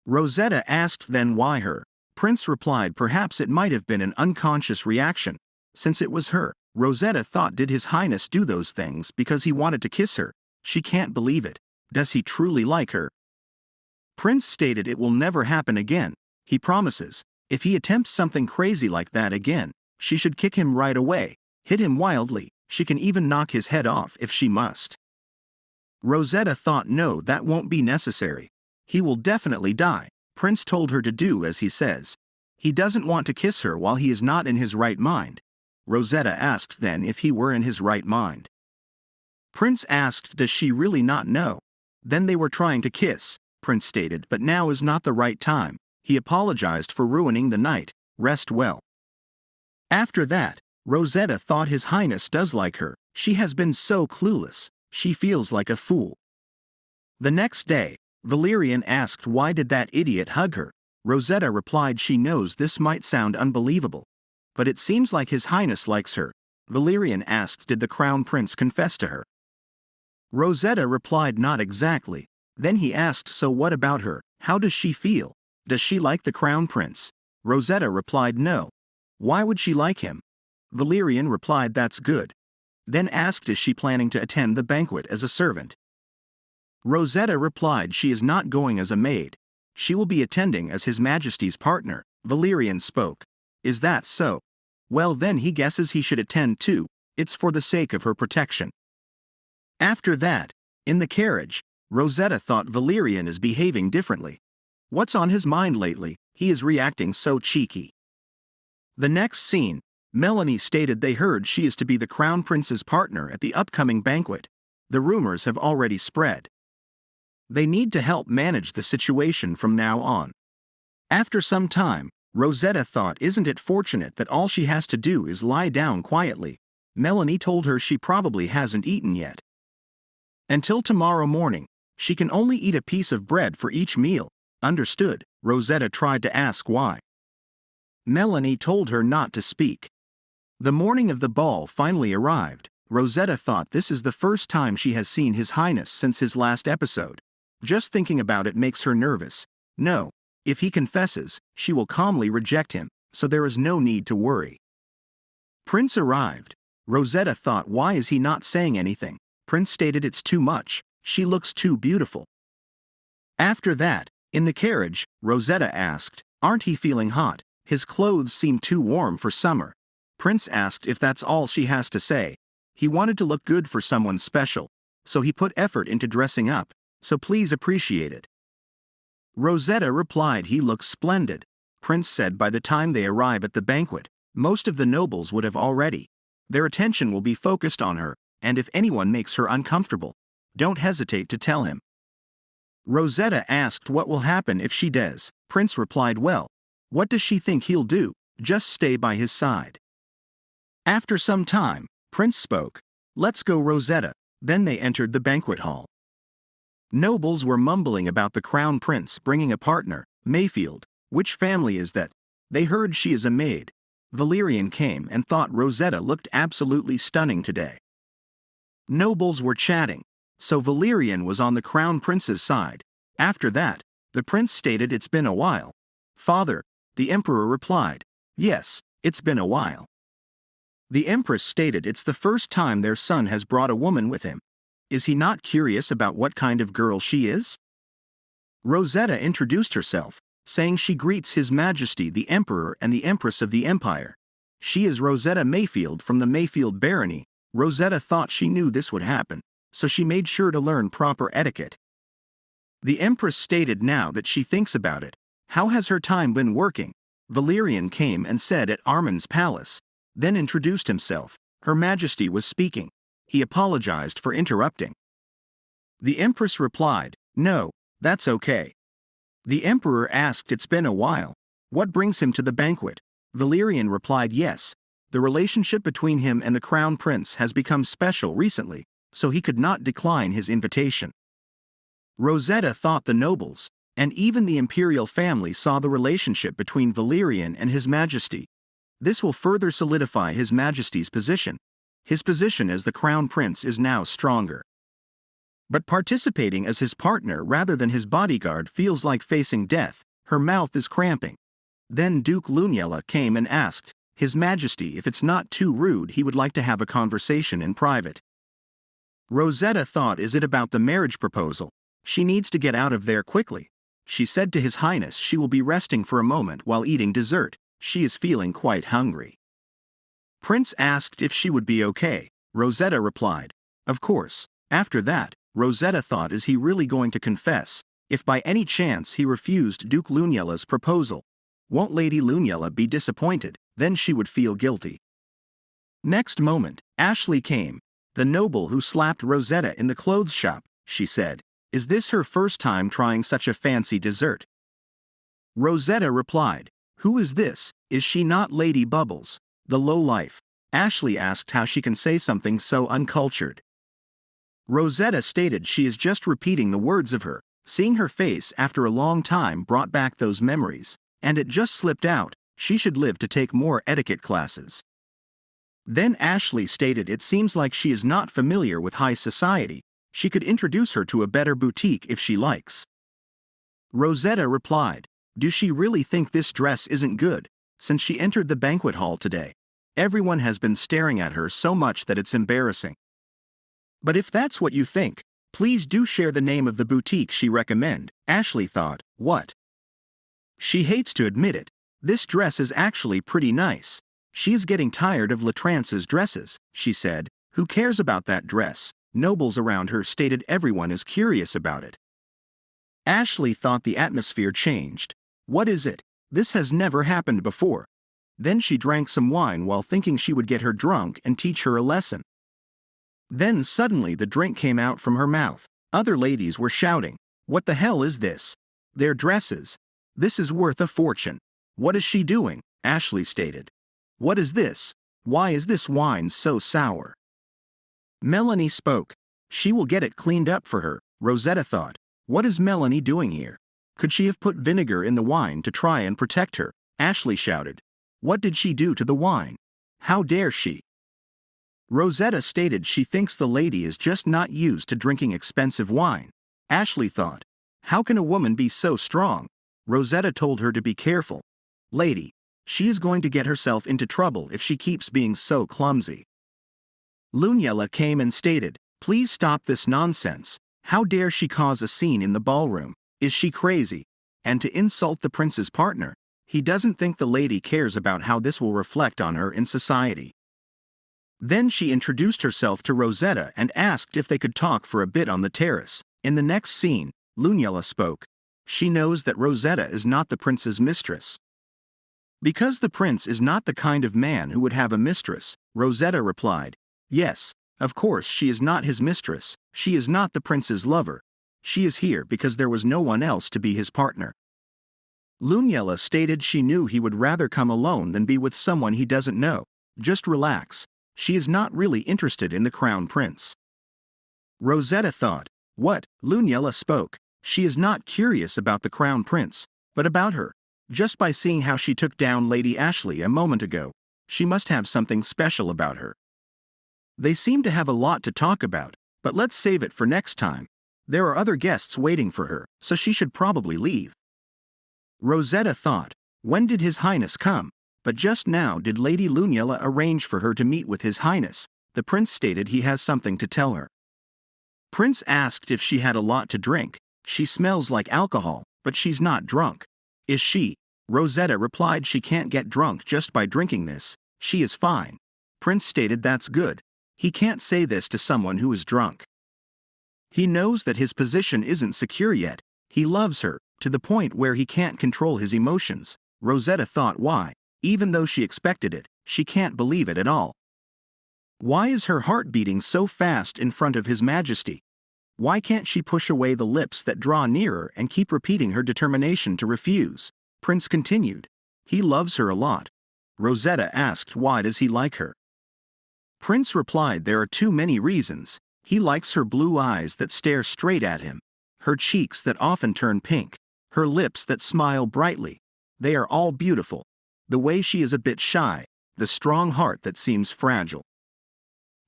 Rosetta asked then why her. Prince replied perhaps it might have been an unconscious reaction. Since it was her, Rosetta thought did His Highness do those things because he wanted to kiss her? She can't believe it. Does he truly like her? Prince stated it will never happen again. He promises, if he attempts something crazy like that again, she should kick him right away, hit him wildly, she can even knock his head off if she must. Rosetta thought no, that won't be necessary. He will definitely die. Prince told her to do as he says. He doesn't want to kiss her while he is not in his right mind. Rosetta asked then if he were in his right mind. Prince asked does she really not know? Then they were trying to kiss, Prince stated, but now is not the right time. He apologized for ruining the night. Rest well. After that, Rosetta thought His Highness does like her. She has been so clueless. She feels like a fool. The next day, Valerian asked why did that idiot hug her. Rosetta replied she knows this might sound unbelievable, but it seems like His Highness likes her. Valerian asked did the Crown Prince confess to her. Rosetta replied not exactly. Then he asked so what about her? How does she feel? Does she like the Crown Prince? Rosetta replied no. Why would she like him? Valerian replied that's good. Then asked is she planning to attend the banquet as a servant? Rosetta replied she is not going as a maid. She will be attending as His Majesty's partner. Valerian spoke. Is that so? Well then he guesses he should attend too. It's for the sake of her protection. After that, in the carriage, Rosetta thought Valerian is behaving differently. What's on his mind lately? He is reacting so cheeky. The next scene, Melanie stated they heard she is to be the Crown Prince's partner at the upcoming banquet. The rumors have already spread. They need to help manage the situation from now on. After some time, Rosetta thought isn't it fortunate that all she has to do is lie down quietly. Melanie told her she probably hasn't eaten yet. Until tomorrow morning, she can only eat a piece of bread for each meal. Understood. Rosetta tried to ask why. Melanie told her not to speak. The morning of the ball finally arrived. Rosetta thought this is the first time she has seen His Highness since his last episode. Just thinking about it makes her nervous. No, if he confesses, she will calmly reject him, so there is no need to worry. Prince arrived. Rosetta thought why is he not saying anything? Prince stated it's too much. She looks too beautiful. After that, in the carriage, Rosetta asked, "Aren't he feeling hot? His clothes seem too warm for summer." Prince asked if that's all she has to say. He wanted to look good for someone special, so he put effort into dressing up, so please appreciate it. Rosetta replied he looks splendid. Prince said by the time they arrive at the banquet, most of the nobles would have already. Their attention will be focused on her, and if anyone makes her uncomfortable, don't hesitate to tell him. Rosetta asked what will happen if she does. Prince replied, well, what does she think he'll do? Just stay by his side. After some time, Prince spoke, "Let's go, Rosetta." Then they entered the banquet hall. Nobles were mumbling about the crown prince bringing a partner, Mayfield. Which family is that? They heard she is a maid. Valerian came and thought Rosetta looked absolutely stunning today. Nobles were chatting, so Valerian was on the crown prince's side. After that, the prince stated it's been a while. Father, the emperor replied, yes, it's been a while. The empress stated it's the first time their son has brought a woman with him. Is he not curious about what kind of girl she is? Rosetta introduced herself, saying she greets His Majesty the Emperor and the Empress of the Empire. She is Rosetta Mayfield from the Mayfield barony. Rosetta thought she knew this would happen, so she made sure to learn proper etiquette. The Empress stated now that she thinks about it. How has her time been working? Valerian came and said at Armin's palace, then introduced himself. Her Majesty was speaking. He apologized for interrupting. The Empress replied, no, that's okay. The Emperor asked it's been a while. What brings him to the banquet? Valerian replied yes. The relationship between him and the Crown Prince has become special recently, so he could not decline his invitation. Rosetta thought the nobles, and even the imperial family saw the relationship between Valerian and His Majesty. This will further solidify His Majesty's position. His position as the Crown Prince is now stronger. But participating as his partner rather than his bodyguard feels like facing death. Her mouth is cramping. Then Duke Lunella came and asked, His Majesty, if it's not too rude, he would like to have a conversation in private. Rosetta thought, is it about the marriage proposal? She needs to get out of there quickly. She said to His Highness she will be resting for a moment while eating dessert. She is feeling quite hungry. Prince asked if she would be okay. Rosetta replied, of course. After that, Rosetta thought, is he really going to confess? If by any chance he refused Duke Lunella's proposal, won't Lady Lunella be disappointed? Then she would feel guilty. Next moment, Ashley came, the noble who slapped Rosetta in the clothes shop. She said, is this her first time trying such a fancy dessert? Rosetta replied, who is this? Is she not Lady Bubbles, the lowlife? Ashley asked how she can say something so uncultured. Rosetta stated she is just repeating the words of her. Seeing her face after a long time brought back those memories, and it just slipped out. She should live to take more etiquette classes. Then Ashley stated it seems like she is not familiar with high society. She could introduce her to a better boutique if she likes. Rosetta replied, do she really think this dress isn't good? Since she entered the banquet hall today, everyone has been staring at her so much that it's embarrassing. But if that's what you think, please do share the name of the boutique she recommend. Ashley thought, what? She hates to admit it. This dress is actually pretty nice. She is getting tired of Latrance's dresses, she said. Who cares about that dress? Nobles around her stated everyone is curious about it. Ashley thought the atmosphere changed. What is it? This has never happened before. Then she drank some wine while thinking she would get her drunk and teach her a lesson. Then suddenly the drink came out from her mouth. Other ladies were shouting, what the hell is this? Their dresses. This is worth a fortune. What is she doing? Ashley stated. What is this? Why is this wine so sour? Melanie spoke. She will get it cleaned up for her. Rosetta thought, what is Melanie doing here? Could she have put vinegar in the wine to try and protect her? Ashley shouted. What did she do to the wine? How dare she? Rosetta stated she thinks the lady is just not used to drinking expensive wine. Ashley thought, how can a woman be so strong? Rosetta told her to be careful. Lady, she is going to get herself into trouble if she keeps being so clumsy. Lunella came and stated, please stop this nonsense. How dare she cause a scene in the ballroom? Is she crazy? And to insult the prince's partner, he doesn't think the lady cares about how this will reflect on her in society. Then she introduced herself to Rosetta and asked if they could talk for a bit on the terrace. In the next scene, Lunella spoke. She knows that Rosetta is not the prince's mistress. Because the prince is not the kind of man who would have a mistress, Rosetta replied, yes, of course she is not his mistress, she is not the prince's lover. She is here because there was no one else to be his partner. Lunella stated she knew he would rather come alone than be with someone he doesn't know. Just relax, she is not really interested in the crown prince. Rosetta thought, what? Lunella spoke, she is not curious about the crown prince, but about her. Just by seeing how she took down Lady Ashley a moment ago, she must have something special about her. They seem to have a lot to talk about, but let's save it for next time. There are other guests waiting for her, so she should probably leave. Rosetta thought, when did His Highness come? But just now did Lady Lunella arrange for her to meet with His Highness. The prince stated he has something to tell her. Prince asked if she had a lot to drink. She smells like alcohol, but she's not drunk. Is she? Rosetta replied she can't get drunk just by drinking this, she is fine. Prince stated that's good. He can't say this to someone who is drunk. He knows that his position isn't secure yet. He loves her, to the point where he can't control his emotions. Rosetta thought why, even though she expected it, she can't believe it at all. Why is her heart beating so fast in front of His Majesty? Why can't she push away the lips that draw nearer and keep repeating her determination to refuse? Prince continued. He loves her a lot. Rosetta asked why does he like her? Prince replied there are too many reasons. He likes her blue eyes that stare straight at him, her cheeks that often turn pink, her lips that smile brightly. They are all beautiful. The way she is a bit shy, the strong heart that seems fragile.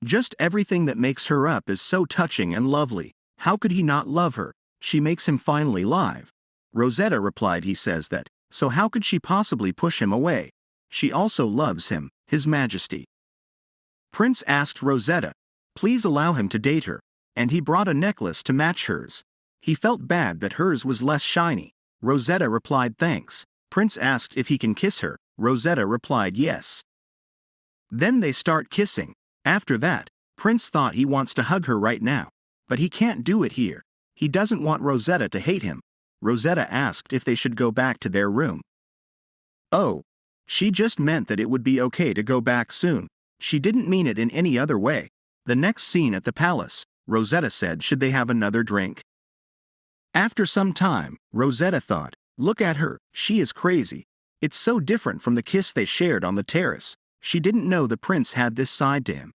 Just everything that makes her up is so touching and lovely. How could he not love her? She makes him finally live. Rosetta replied he says that, so how could she possibly push him away? She also loves him, His Majesty. Prince asked Rosetta, please allow him to date her, and he brought a necklace to match hers. He felt bad that hers was less shiny. Rosetta replied thanks. Prince asked if he can kiss her. Rosetta replied yes. Then they start kissing. After that, Prince thought he wants to hug her right now. But he can't do it here. He doesn't want Rosetta to hate him. Rosetta asked if they should go back to their room. Oh, she just meant that it would be okay to go back soon. She didn't mean it in any other way. The next scene at the palace, Rosetta said should they have another drink? After some time, Rosetta thought, look at her, she is crazy. It's so different from the kiss they shared on the terrace. She didn't know the prince had this side to him.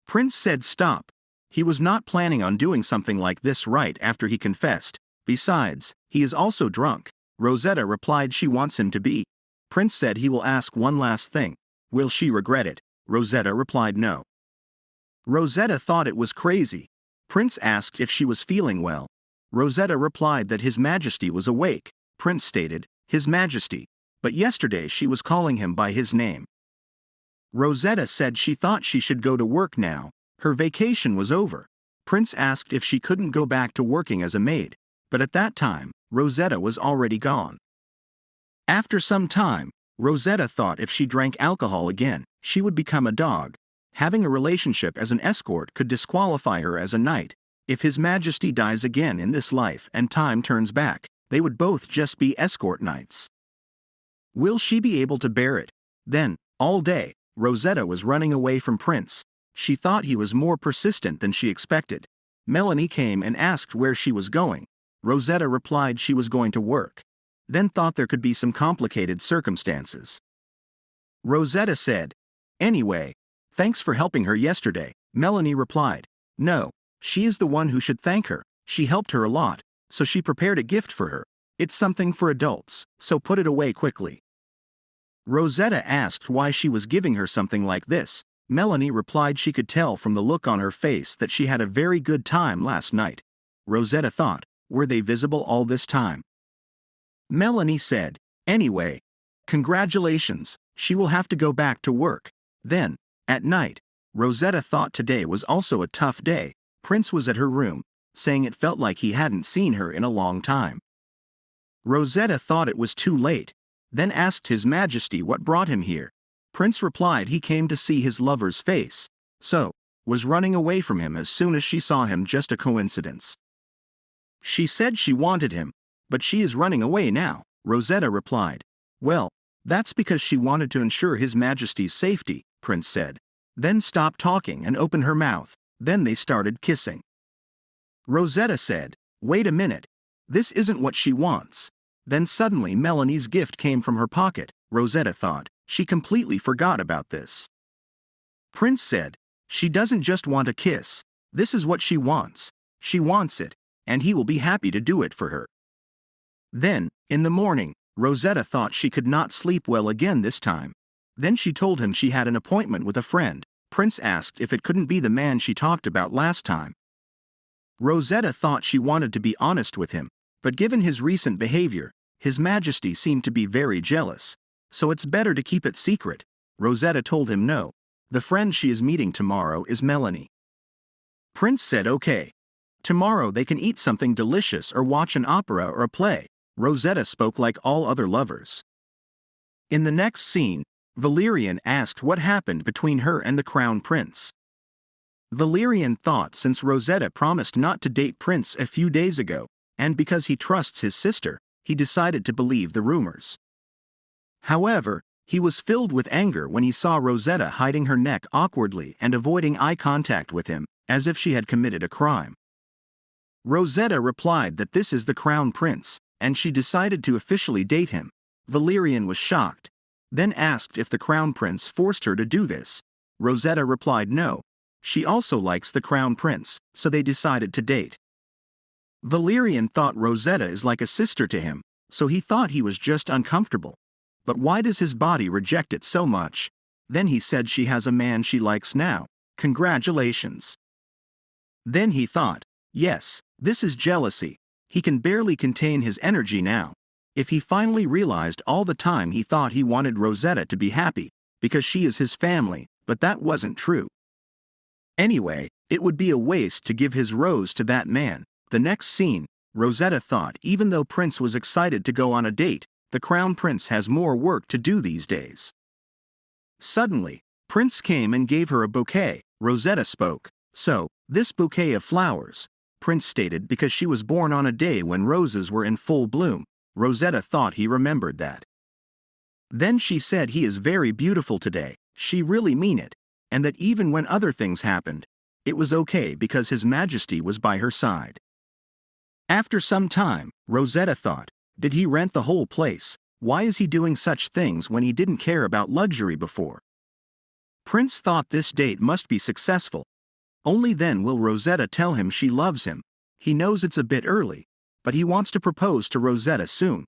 Prince said stop. He was not planning on doing something like this right after he confessed. Besides, he is also drunk. Rosetta replied she wants him to be. Prince said he will ask one last thing. Will she regret it? Rosetta replied no. Rosetta thought it was crazy. Prince asked if she was feeling well. Rosetta replied that His Majesty was awake. Prince stated, His Majesty. But yesterday she was calling him by his name. Rosetta said she thought she should go to work now. Her vacation was over. Prince asked if she couldn't go back to working as a maid, but at that time, Rosetta was already gone. After some time, Rosetta thought if she drank alcohol again, she would become a dog. Having a relationship as an escort could disqualify her as a knight. If His Majesty dies again in this life and time turns back, they would both just be escort knights. Will she be able to bear it? Then, all day, Rosetta was running away from Prince. She thought he was more persistent than she expected. Melanie came and asked where she was going. Rosetta replied she was going to work. Then thought there could be some complicated circumstances. Rosetta said, anyway, thanks for helping her yesterday. Melanie replied, no, she is the one who should thank her. She helped her a lot, so she prepared a gift for her. It's something for adults, so put it away quickly. Rosetta asked why she was giving her something like this. Melanie replied she could tell from the look on her face that she had a very good time last night. Rosetta thought, were they visible all this time? Melanie said, anyway, congratulations, she will have to go back to work. Then, at night, Rosetta thought today was also a tough day. Prince was at her room. saying it felt like he hadn't seen her in a long time. Rosetta thought it was too late, then asked His Majesty what brought him here. Prince replied he came to see his lover's face, so was running away from him as soon as she saw him. Just a coincidence. She said she wanted him, but she is running away now, Rosetta replied. Well, that's because she wanted to ensure His Majesty's safety, Prince said. Then stopped talking and opened her mouth. Then they started kissing. Rosetta said, wait a minute. This isn't what she wants. Then suddenly Melanie's gift came from her pocket. Rosetta thought she completely forgot about this. Prince said, she doesn't just want a kiss. This is what she wants. She wants it, and he will be happy to do it for her. Then, in the morning, Rosetta thought she could not sleep well again this time. Then she told him she had an appointment with a friend. Prince asked if it couldn't be the man she talked about last time. Rosetta thought she wanted to be honest with him, but given his recent behavior, His Majesty seemed to be very jealous. So it's better to keep it secret. Rosetta told him no. The friend she is meeting tomorrow is Melanie. Prince said okay. Tomorrow they can eat something delicious or watch an opera or a play. Rosetta spoke like all other lovers. In the next scene, Valerian asked what happened between her and the Crown Prince. Valerian thought since Rosetta promised not to date Prince a few days ago, and because he trusts his sister, he decided to believe the rumors. However, he was filled with anger when he saw Rosetta hiding her neck awkwardly and avoiding eye contact with him, as if she had committed a crime. Rosetta replied that this is the Crown Prince, and she decided to officially date him. Valerian was shocked, then asked if the Crown Prince forced her to do this. Rosetta replied no. She also likes the Crown Prince, so they decided to date. Valerian thought Rosetta is like a sister to him, so he thought he was just uncomfortable. But why does his body reject it so much? Then he said she has a man she likes now. Congratulations. Then he thought, yes, this is jealousy. He can barely contain his energy now. If he finally realized all the time he thought he wanted Rosetta to be happy, because she is his family, but that wasn't true. Anyway, it would be a waste to give his rose to that man. The next scene, Rosetta thought even though Prince was excited to go on a date, the Crown Prince has more work to do these days. Suddenly, Prince came and gave her a bouquet. Rosetta spoke. So, this bouquet of flowers, Prince stated because she was born on a day when roses were in full bloom. Rosetta thought he remembered that. Then she said he is very beautiful today. She really mean it. And that even when other things happened, it was okay because His Majesty was by her side. After some time, Rosetta thought, did he rent the whole place? Why is he doing such things when he didn't care about luxury before? Prince thought this date must be successful. Only then will Rosetta tell him she loves him. He knows it's a bit early, but he wants to propose to Rosetta soon.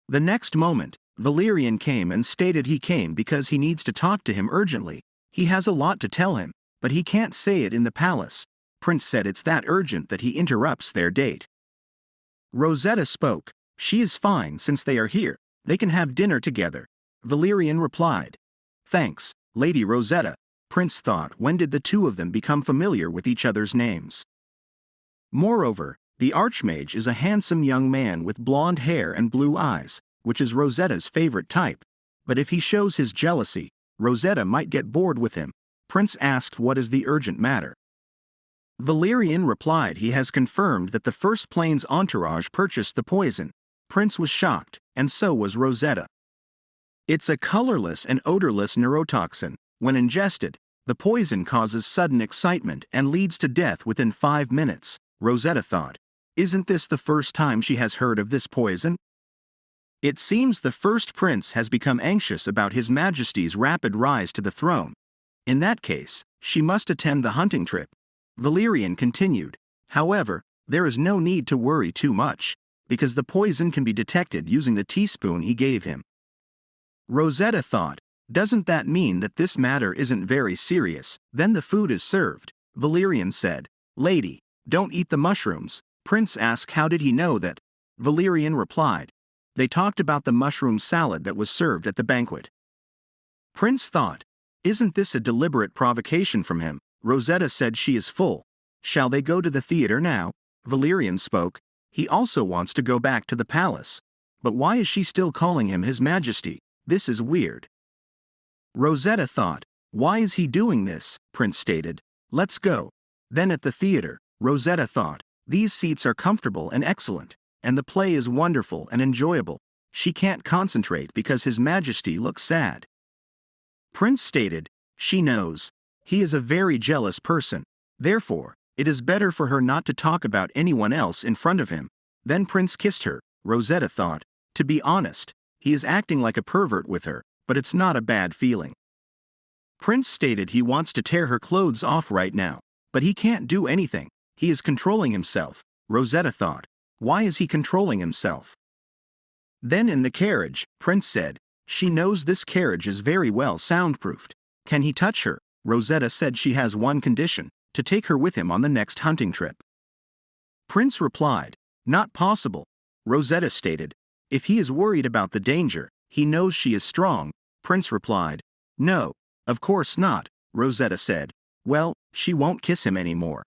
The next moment, Valerian came and stated he came because he needs to talk to him urgently. He has a lot to tell him, but he can't say it in the palace. Prince said it's that urgent that he interrupts their date. Rosetta spoke. She is fine since they are here. They can have dinner together. Valerian replied. Thanks, Lady Rosetta. Prince thought, when did the two of them become familiar with each other's names? Moreover, the Archmage is a handsome young man with blonde hair and blue eyes, which is Rosetta's favorite type. But if he shows his jealousy, Rosetta might get bored with him. Prince asked what is the urgent matter. Valerian replied he has confirmed that the First Plane's entourage purchased the poison. Prince was shocked, and so was Rosetta. It's a colorless and odorless neurotoxin. When ingested, the poison causes sudden excitement and leads to death within 5 minutes, Rosetta thought. Isn't this the first time she has heard of this poison? It seems the first prince has become anxious about His Majesty's rapid rise to the throne. In that case, she must attend the hunting trip. Valerian continued. However, there is no need to worry too much, because the poison can be detected using the teaspoon he gave him. Rosetta thought, doesn't that mean that this matter isn't very serious? Then the food is served. Valerian said, Lady, don't eat the mushrooms. Prince asked how did he know that? Valerian replied, they talked about the mushroom salad that was served at the banquet. Prince thought, isn't this a deliberate provocation from him? Rosetta said she is full. Shall they go to the theater now? Valerian spoke. He also wants to go back to the palace. But why is she still calling him His Majesty? This is weird. Rosetta thought. Why is he doing this? Prince stated. Let's go. Then at the theater, Rosetta thought. These seats are comfortable and excellent, and the play is wonderful and enjoyable. She can't concentrate because His Majesty looks sad. Prince stated. She knows. He is a very jealous person. Therefore, it is better for her not to talk about anyone else in front of him. Then Prince kissed her. Rosetta thought. To be honest, he is acting like a pervert with her, but it's not a bad feeling. Prince stated he wants to tear her clothes off right now, but he can't do anything. He is controlling himself. Rosetta thought. Why is he controlling himself? Then in the carriage, Prince said. She knows this carriage is very well soundproofed. Can he touch her? Rosetta said she has one condition, to take her with him on the next hunting trip. Prince replied. Not possible. Rosetta stated. If he is worried about the danger, he knows she is strong. Prince replied. No, of course not, Rosetta said. Well, she won't kiss him anymore.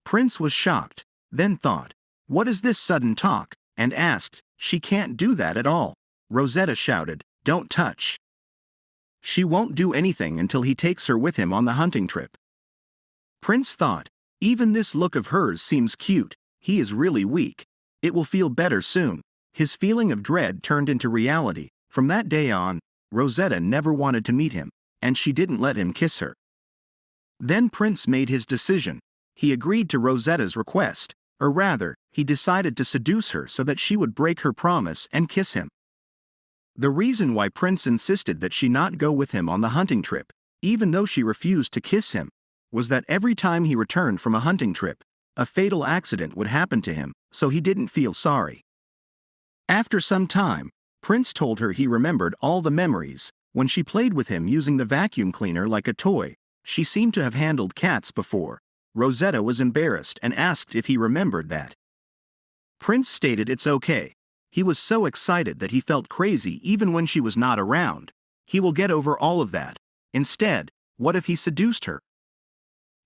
Prince was shocked, then thought. What is this sudden talk? And asked. She can't do that at all. Rosetta shouted. Don't touch. She won't do anything until he takes her with him on the hunting trip. Prince thought. Even this look of hers seems cute. He is really weak. It will feel better soon. His feeling of dread turned into reality. From that day on, Rosetta never wanted to meet him, and she didn't let him kiss her. Then Prince made his decision. He agreed to Rosetta's request, or rather, he decided to seduce her so that she would break her promise and kiss him. The reason why Prince insisted that she not go with him on the hunting trip, even though she refused to kiss him, was that every time he returned from a hunting trip, a fatal accident would happen to him, so he didn't feel sorry. After some time, Prince told her he remembered all the memories. When she played with him using the vacuum cleaner like a toy, she seemed to have handled cats before. Rosetta was embarrassed and asked if he remembered that. Prince stated it's okay. He was so excited that he felt crazy even when she was not around. He will get over all of that. Instead, what if he seduced her?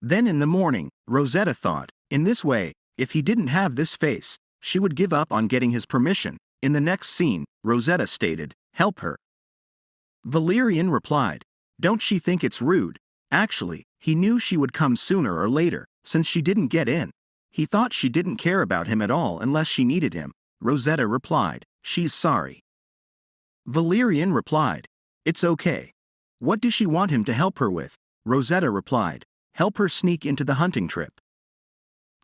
Then in the morning, Rosetta thought, in this way, if he didn't have this face, she would give up on getting his permission. In the next scene, Rosetta stated, help her. Valerian replied, don't she think it's rude? Actually, he knew she would come sooner or later, since she didn't get in. He thought she didn't care about him at all unless she needed him. Rosetta replied, she's sorry. Valerian replied, it's okay. What does she want him to help her with? Rosetta replied, help her sneak into the hunting trip.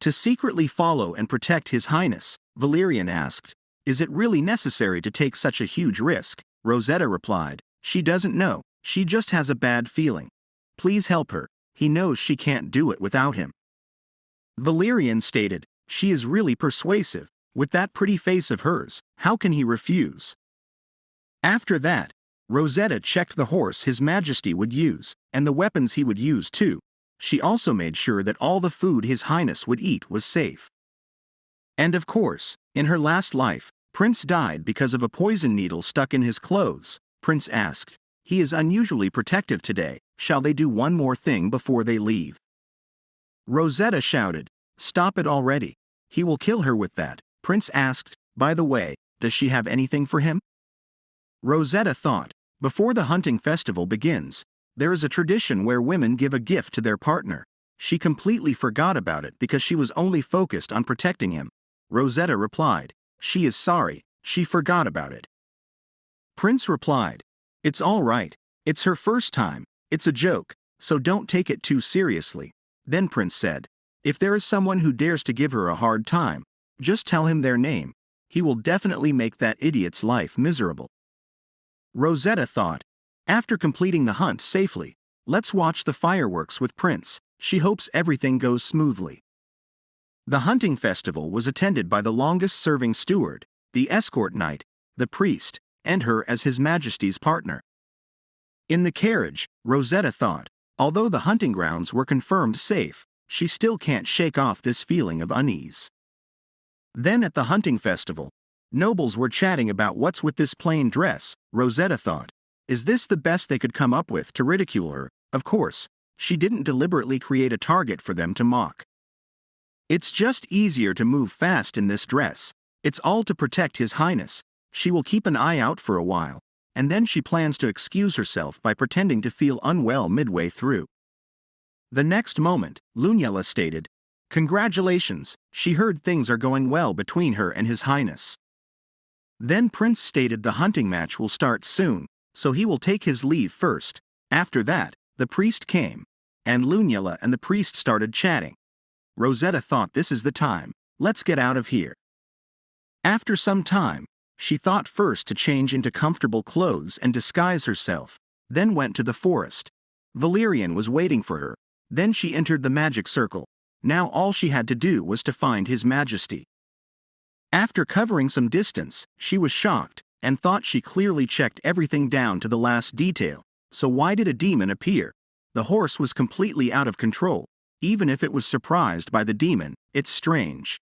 To secretly follow and protect His Highness, Valerian asked, is it really necessary to take such a huge risk? Rosetta replied, she doesn't know, she just has a bad feeling. Please help her, he knows she can't do it without him. Valerian stated, she is really persuasive. With that pretty face of hers, how can he refuse? After that, Rosetta checked the horse His Majesty would use, and the weapons he would use too. She also made sure that all the food His Highness would eat was safe. And of course, in her last life, Prince died because of a poison needle stuck in his clothes. Prince asked, he is unusually protective today, shall they do one more thing before they leave? Rosetta shouted, stop it already. He will kill her with that. Prince asked, by the way, does she have anything for him? Rosetta thought, before the hunting festival begins, there is a tradition where women give a gift to their partner. She completely forgot about it because she was only focused on protecting him. Rosetta replied, she is sorry, she forgot about it. Prince replied, it's all right, it's her first time, it's a joke, so don't take it too seriously. Then Prince said, if there is someone who dares to give her a hard time, just tell him their name. He will definitely make that idiot's life miserable. Rosetta thought, after completing the hunt safely, let's watch the fireworks with Prince. She hopes everything goes smoothly. The hunting festival was attended by the longest-serving steward, the escort knight, the priest, and her as His Majesty's partner. In the carriage, Rosetta thought, although the hunting grounds were confirmed safe, she still can't shake off this feeling of unease. Then at the hunting festival, nobles were chatting about what's with this plain dress. Rosetta thought, is this the best they could come up with to ridicule her? Of course, she didn't deliberately create a target for them to mock. It's just easier to move fast in this dress. It's all to protect His Highness. She will keep an eye out for a while, and then she plans to excuse herself by pretending to feel unwell midway through. The next moment, Lunella stated, "Congratulations, she heard things are going well between her and His Highness." Then Prince stated the hunting match will start soon, so he will take his leave first. After that, the priest came, and Lunella and the priest started chatting. Rosetta thought, this is the time, let's get out of here. After some time, she thought first to change into comfortable clothes and disguise herself, then went to the forest. Valerian was waiting for her. Then she entered the magic circle. Now all she had to do was to find His Majesty. After covering some distance, she was shocked, and thought she clearly checked everything down to the last detail. So why did a demon appear? The horse was completely out of control. Even if it was surprised by the demon, it's strange.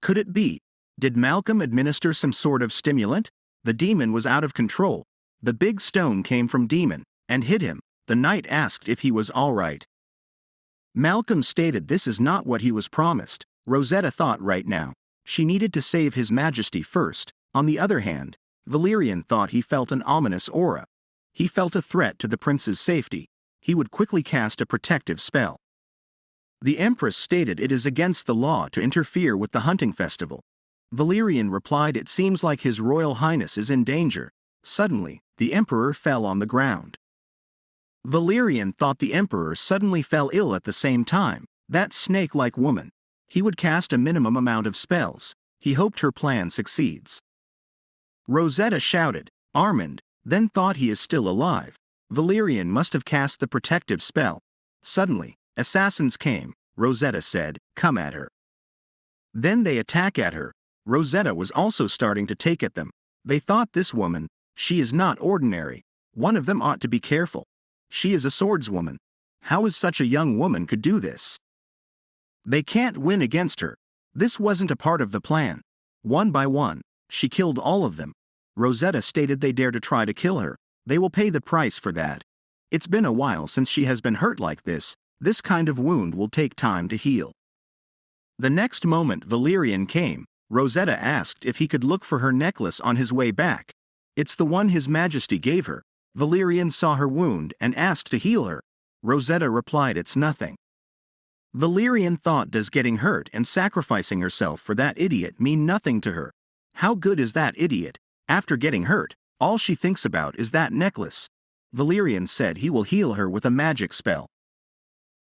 Could it be? Did Malcolm administer some sort of stimulant? The demon was out of control. The big stone came from demon, and hit him. The knight asked if he was alright. Malcolm stated this is not what he was promised. Rosetta thought right now, she needed to save His Majesty first. On the other hand, Valerian thought he felt an ominous aura. He felt a threat to the prince's safety. He would quickly cast a protective spell. The Empress stated it is against the law to interfere with the hunting festival. Valerian replied, it seems like His Royal Highness is in danger. Suddenly, the Emperor fell on the ground. Valerian thought the Emperor suddenly fell ill at the same time. That snake-like woman. He would cast a minimum amount of spells. He hoped her plan succeeds. Rosetta shouted, Armand, then thought he is still alive. Valerian must have cast the protective spell. Suddenly, assassins came. Rosetta said, come at her. Then they attack at her. Rosetta was also starting to take at them. They thought this woman, she is not ordinary. One of them ought to be careful. She is a swordswoman. How is such a young woman could do this? They can't win against her. This wasn't a part of the plan. One by one, she killed all of them. Rosetta stated they dare to try to kill her. They will pay the price for that. It's been a while since she has been hurt like this. This kind of wound will take time to heal. The next moment Valerian came. Rosetta asked if he could look for her necklace on his way back. It's the one His Majesty gave her. Valerian saw her wound and asked to heal her. Rosetta replied, it's nothing. Valerian thought, does getting hurt and sacrificing herself for that idiot mean nothing to her? How good is that idiot? After getting hurt, all she thinks about is that necklace. Valerian said he will heal her with a magic spell.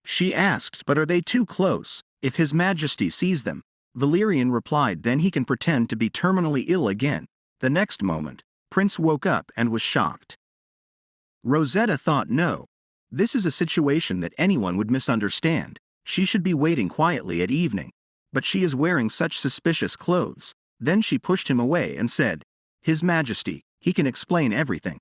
She asked, but are they too close? If His Majesty sees them? Valerian replied, then he can pretend to be terminally ill again. The next moment, Prince woke up and was shocked. Rosetta thought, no. This is a situation that anyone would misunderstand. She should be waiting quietly at evening. But she is wearing such suspicious clothes. Then she pushed him away and said, His Majesty, he can explain everything.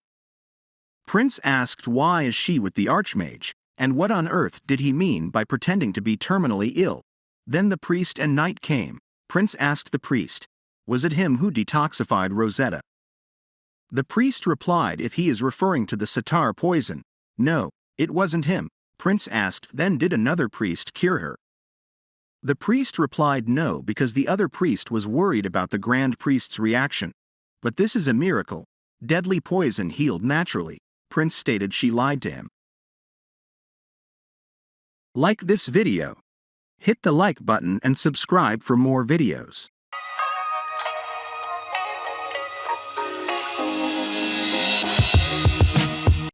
Prince asked why is she with the Archmage, and what on earth did he mean by pretending to be terminally ill? Then the priest and knight came. Prince asked the priest, was it him who detoxified Rosetta? The priest replied if he is referring to the sitar poison. No, it wasn't him. Prince asked, then did another priest cure her? The priest replied no, because the other priest was worried about the Grand Priest's reaction. But this is a miracle. Deadly poison healed naturally. Prince stated she lied to him. Like this video. Hit the like button and subscribe for more videos.